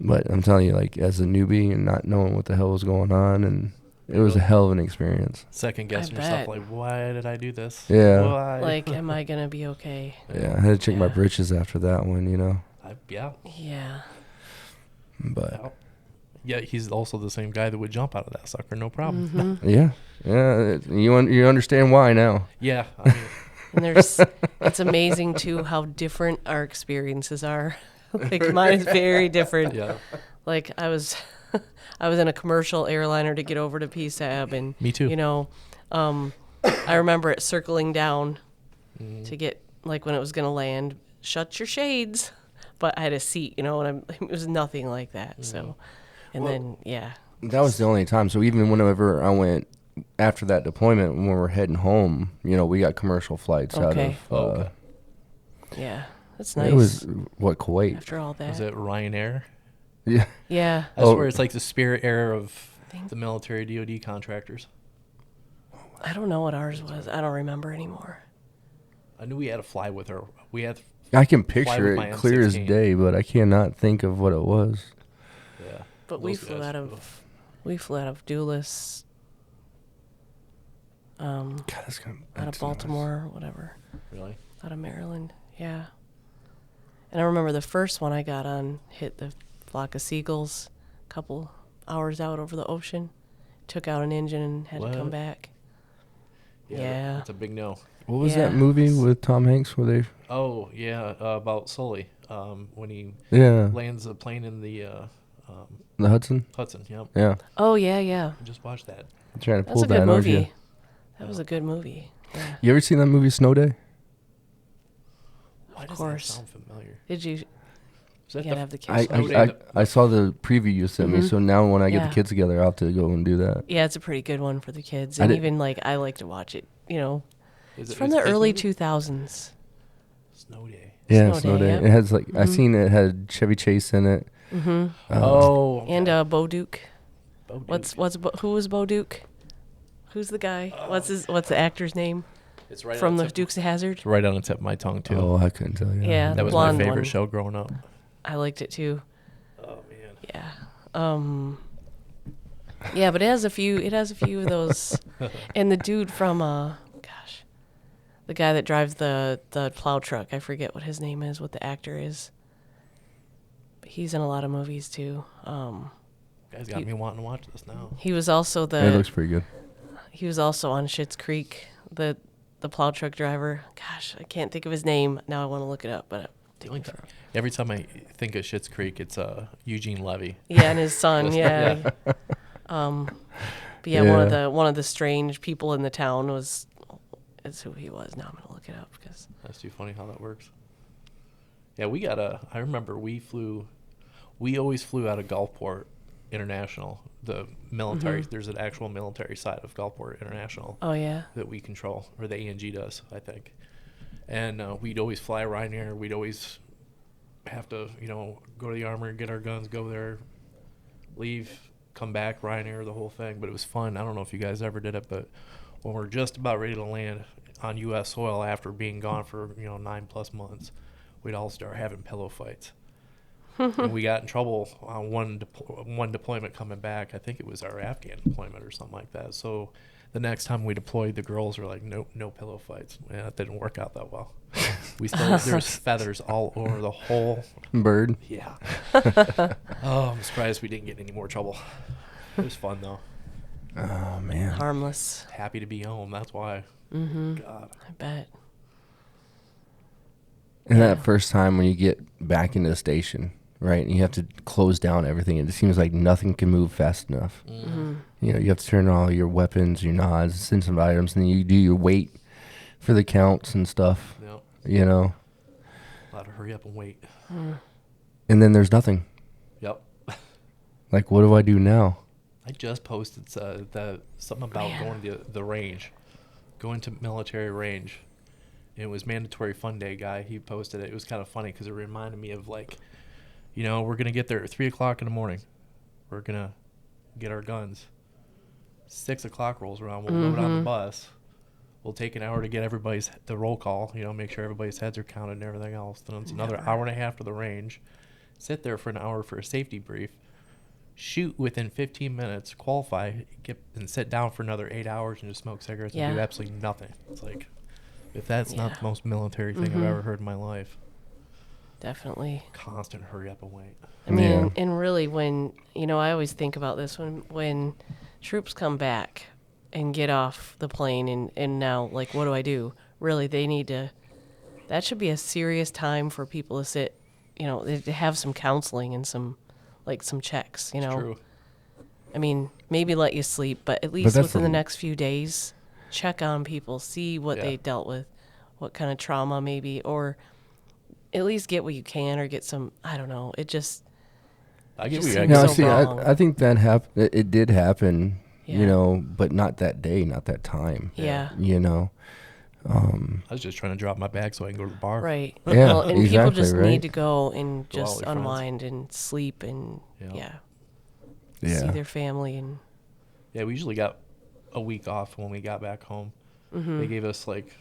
but I'm telling you, like, as a newbie and not knowing what the hell was going on, and it was a hell of an experience. Second guessing yourself, like, why did I do this? Yeah. Why? Like, am I gonna be okay? Yeah, I had to check my britches after that one, you know. Yeah. Yeah. But yeah, he's also the same guy that would jump out of that sucker, no problem. Mm-hmm. yeah, you understand why now. Yeah. I mean, And it's amazing too how different our experiences are. Like, mine is very different. yeah. Like, I was in a commercial airliner to get over to PSAB, and Me too. you know, I remember it circling down to get, like, when it was gonna land, shut your shades. But I had a seat, you know, and it was nothing like that. So, and then That was the only time. So even whenever I went after that deployment, when we were heading home, you know, we got commercial flights out of. Yeah, that's nice. It was Kuwait. After all that. Was it Ryanair? Yeah. Yeah. I swear it's like the Spirit Air of the military DoD contractors. I don't know what ours was. I don't remember anymore. I knew we had to fly with her. I can Fly picture with it my clear as M16. day, but I cannot think of what it was. Yeah. But we flew out of Dulles, God, that's gonna out of Baltimore, or whatever, Really? out of Maryland. Yeah. And I remember the first one I got on hit the flock of seagulls a couple hours out over the ocean. Took out an engine and had to come back. Yeah. That's a big no. What was that movie with Tom Hanks where they? Oh, yeah, about Sully. When he lands a plane in the The Hudson. Hudson, yep. Yeah. Oh, yeah. I just watched that. I'm trying to That pull was a that, good aren't you? movie. That was a good movie. Yeah. You ever seen that movie Snow Day? Why does course. that sound familiar? Did you? Is that You gotta have the kids. I saw the preview you sent me, so now when I get Yeah. the kids together, I'll have to go and do that. Yeah, it's a pretty good one for the kids. I And did- even, like, I like to watch it, you know. Is It's it- from is the it kids early movie? 2000s. Snow Day. Yeah, Snow Snow Day, Day. yep. It has like I seen it had Chevy Chase in it. Oh. And Bo Duke. Bo Duke. Who was Bo Duke? Who's the guy? What's the actor's name? It's right From on the tip- Dukes of Hazzard? It's right on the tip of my tongue, too. Oh, I couldn't tell you. Yeah, that the was my blonde favorite one. show growing up. I liked it too. Oh, man. Yeah. Yeah, but it has a few of those. And the dude from the guy that drives the plow truck, I forget what his name is, what the actor is. But he's in a lot of movies too. Guys got me wanting to watch this now. He was also It looks pretty good. he was also on Schitt's Creek, the plow truck driver. Gosh, I can't think of his name. Now I want to look it up, but Every time I think of Schitt's Creek, it's Eugene Levy. yeah, and his son, yeah. But yeah, one of the strange people in the town is who he was. Now I'm gonna look it up because That's too funny how that works. Yeah, I remember we always flew out of Gulfport International. The military, there's an actual military side of Gulfport International. oh yeah, That we control, or the ANG does, I think. And we'd always fly Ryanair. We'd always have to, go to the armory, get our guns, go there, leave, come back, Ryanair, the whole thing. But it was fun. I don't know if you guys ever did it, but when we're just about ready to land on U.S. soil after being gone for 9+ months, we'd all start having pillow fights. And we got in trouble on one deployment coming back. I think it was our Afghan deployment or something like that. So the next time we deployed, the girls were like, no pillow fights. Yeah, that didn't work out that well. There's feathers all over the whole Bird. Yeah. Oh, I'm surprised we didn't get any more trouble. It was fun though. Oh man. harmless. Happy to be home. That's why. God. I bet. And that first time when you get back into the station, right? And you have to close down everything. It seems like nothing can move fast enough. Mm-hmm. You know, you have to turn all your weapons, your nods, sensitive items, and then you do your weight for the counts and stuff. Yep. You know, A lot of hurry up and wait. and then there's nothing. Yep. Like, what do I do now? I just posted something about Man. going to the range, going to military range. And it was mandatory fun day guy. He posted it. It was kind of funny because it reminded me of like, you know, we're gonna get there at 3:00 in the morning. We're gonna get our guns. 6:00 rolls around. We'll load on the bus. We'll take an hour to get the roll call. You know, make sure everybody's heads are counted and everything else. Then it's another hour and a half to the range. Sit there for an hour for a safety brief. Shoot within 15 minutes, qualify, and sit down for another 8 hours and just smoke cigarettes and do Yeah. absolutely nothing. It's like, if that's not Yeah. the most military thing I've ever heard in my life, Definitely. constant hurry up and wait. I mean, Yeah. and really, when I always think about this when troops come back and get off the plane, and now, like, what do I do? Really, they need to. That should be a serious time for people to sit. You know, to have some counseling and some checks. You It's know, true. I mean, maybe let you sleep, but at least that's within the- the next few days, check on people, see what Yeah. they dealt with, what kind of trauma maybe, or at least get what you can, or get some. I don't know. It just. I get Just what seems you're No, so see, wrong. I think that happened. It did happen, Yeah. you know, but not that day, not that time. Yeah. You know, I was just trying to drop my bag so I can go to the bar. Right. Yeah, Well, and people exactly, just right? need to go and Go out just with friends. unwind and sleep and Yeah. see yeah. their family and Yeah, we usually got a week off when we got back home. Mm-hmm. They gave us like,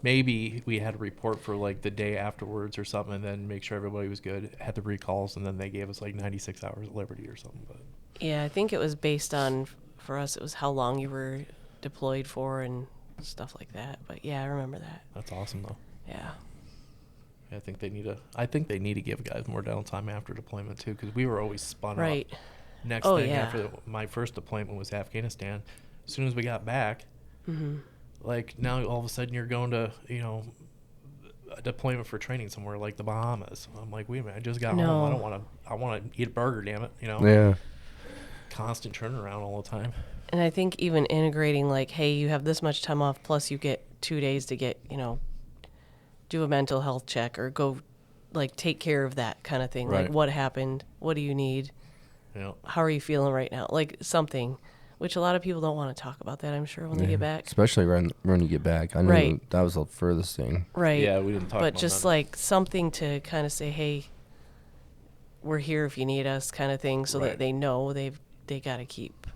maybe we had a report for like the day afterwards or something, and then make sure everybody was good, had the recalls, and then they gave us like 96 hours of liberty or something. But yeah, I think it was based on, for us, it was how long you were deployed for and stuff like that. But yeah, I remember that. that's awesome though. Yeah. I think they need to give guys more downtime after deployment too, because we were always spun Right. up. Next Oh, thing yeah. after my first deployment was Afghanistan. As soon as we got back, Mm-hmm. like now all of a sudden you're going to, you know, a deployment for training somewhere like the Bahamas. I'm like, wait a minute, I just got home. No. I want to eat a burger, damn it. You know, Yeah. constant turnaround all the time. And I think even integrating, like, hey, you have this much time off, plus you get 2 days to get, do a mental health check or go, like, take care of that kind of thing. Right. Like, what happened? What do you need? You know, How are you feeling right now? Like, something, which a lot of people don't want to talk about that, I'm sure, when they get back. Especially when you get back. I know Right. that was the furthest thing. Right. yeah, we didn't talk But about just that. like something to kind of say, hey, we're here if you need us, kind of thing, so Right. that they know they got to keep.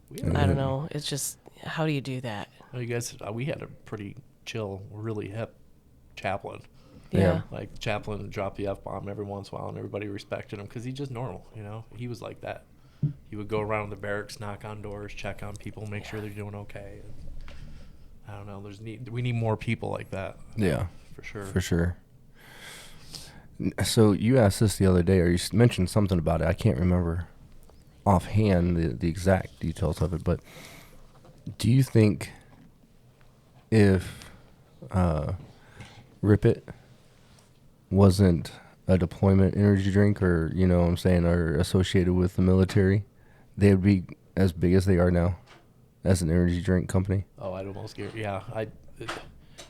We had, I don't know. It's just, how do you do that? you guys, we had a pretty chill, really hip chaplain. Yeah. Like the chaplain would drop the F-bomb every once in a while, and everybody respected him because he's just normal, you know. He was like that. He would go around the barracks, knock on doors, check on people, make sure they're doing okay. And I don't know. We need more people like that. Yeah. For sure. For sure. So you asked this the other day, or you mentioned something about it. I can't remember offhand the exact details of it, but do you think if Rip It wasn't a deployment energy drink, or you know what I'm saying, or associated with the military, they would be as big as they are now as an energy drink company? Oh, I'd almost get. Yeah,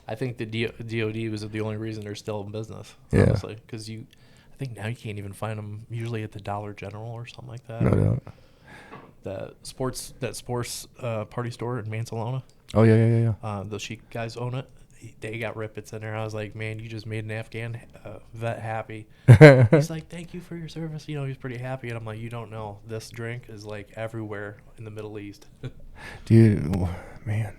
I think the DoD was the only reason they're still in business. Yeah. Honestly, because I think now you can't even find them usually at the Dollar General or something like that. No doubt. That sports party store in Mansalona. Oh yeah. The Chic guys own it. They got Rip-Its in there. I was like, man, you just made an Afghan vet happy. He's like, thank you for your service. You know, he's pretty happy. And I'm like, you don't know. This drink is like everywhere in the Middle East. Dude, man.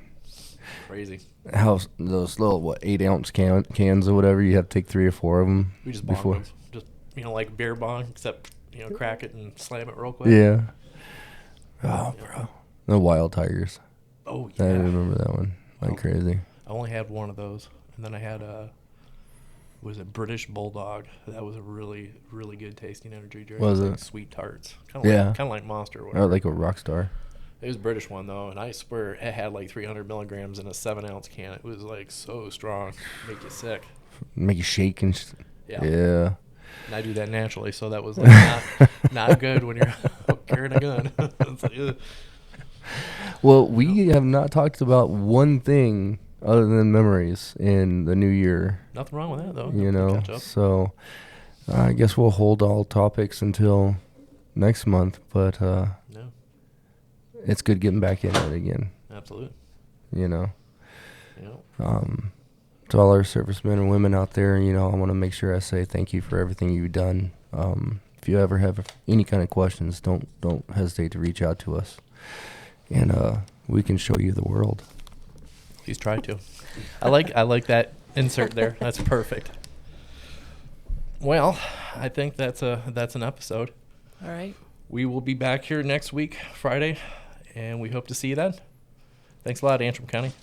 Crazy. How those little 8-ounce cans or whatever, you have to take 3 or 4 of them We just before. bonged them. Just, like beer bong, except, crack it and slam it real quick. Yeah. Oh, bro. The Wild Tigers. Oh, I yeah. remember that one like Oh. crazy. I only had one of those. And then I had was a British Bulldog. That was a really, really good tasting energy drink. Was like it? Sweet tarts. Kind of Yeah. like, kinda like Monster or Oh, whatever. like a rock star. It was a British one, though, and I swear it had like 300 milligrams in a 7-ounce can. It was like so strong. Make you sick. Make you shake and Yeah. yeah. And I do that naturally, so that was like not good when you're carrying a gun. It's like, ugh. Well, we have not talked about one thing other than memories in the new year. Nothing wrong with that, though. You We'll know, catch up. so I guess we'll hold all topics until next month. But No, it's good getting back in it again. absolutely. You know, Yeah. to all our servicemen and women out there, you know, I want to make sure I say thank you for everything you've done. If you ever have any kind of questions, don't hesitate to reach out to us, and we can show you the world. Please try to. I like that insert there. That's perfect. Well, I think that's an episode. All right. We will be back here next week, Friday, and we hope to see you then. Thanks a lot, Antrim County.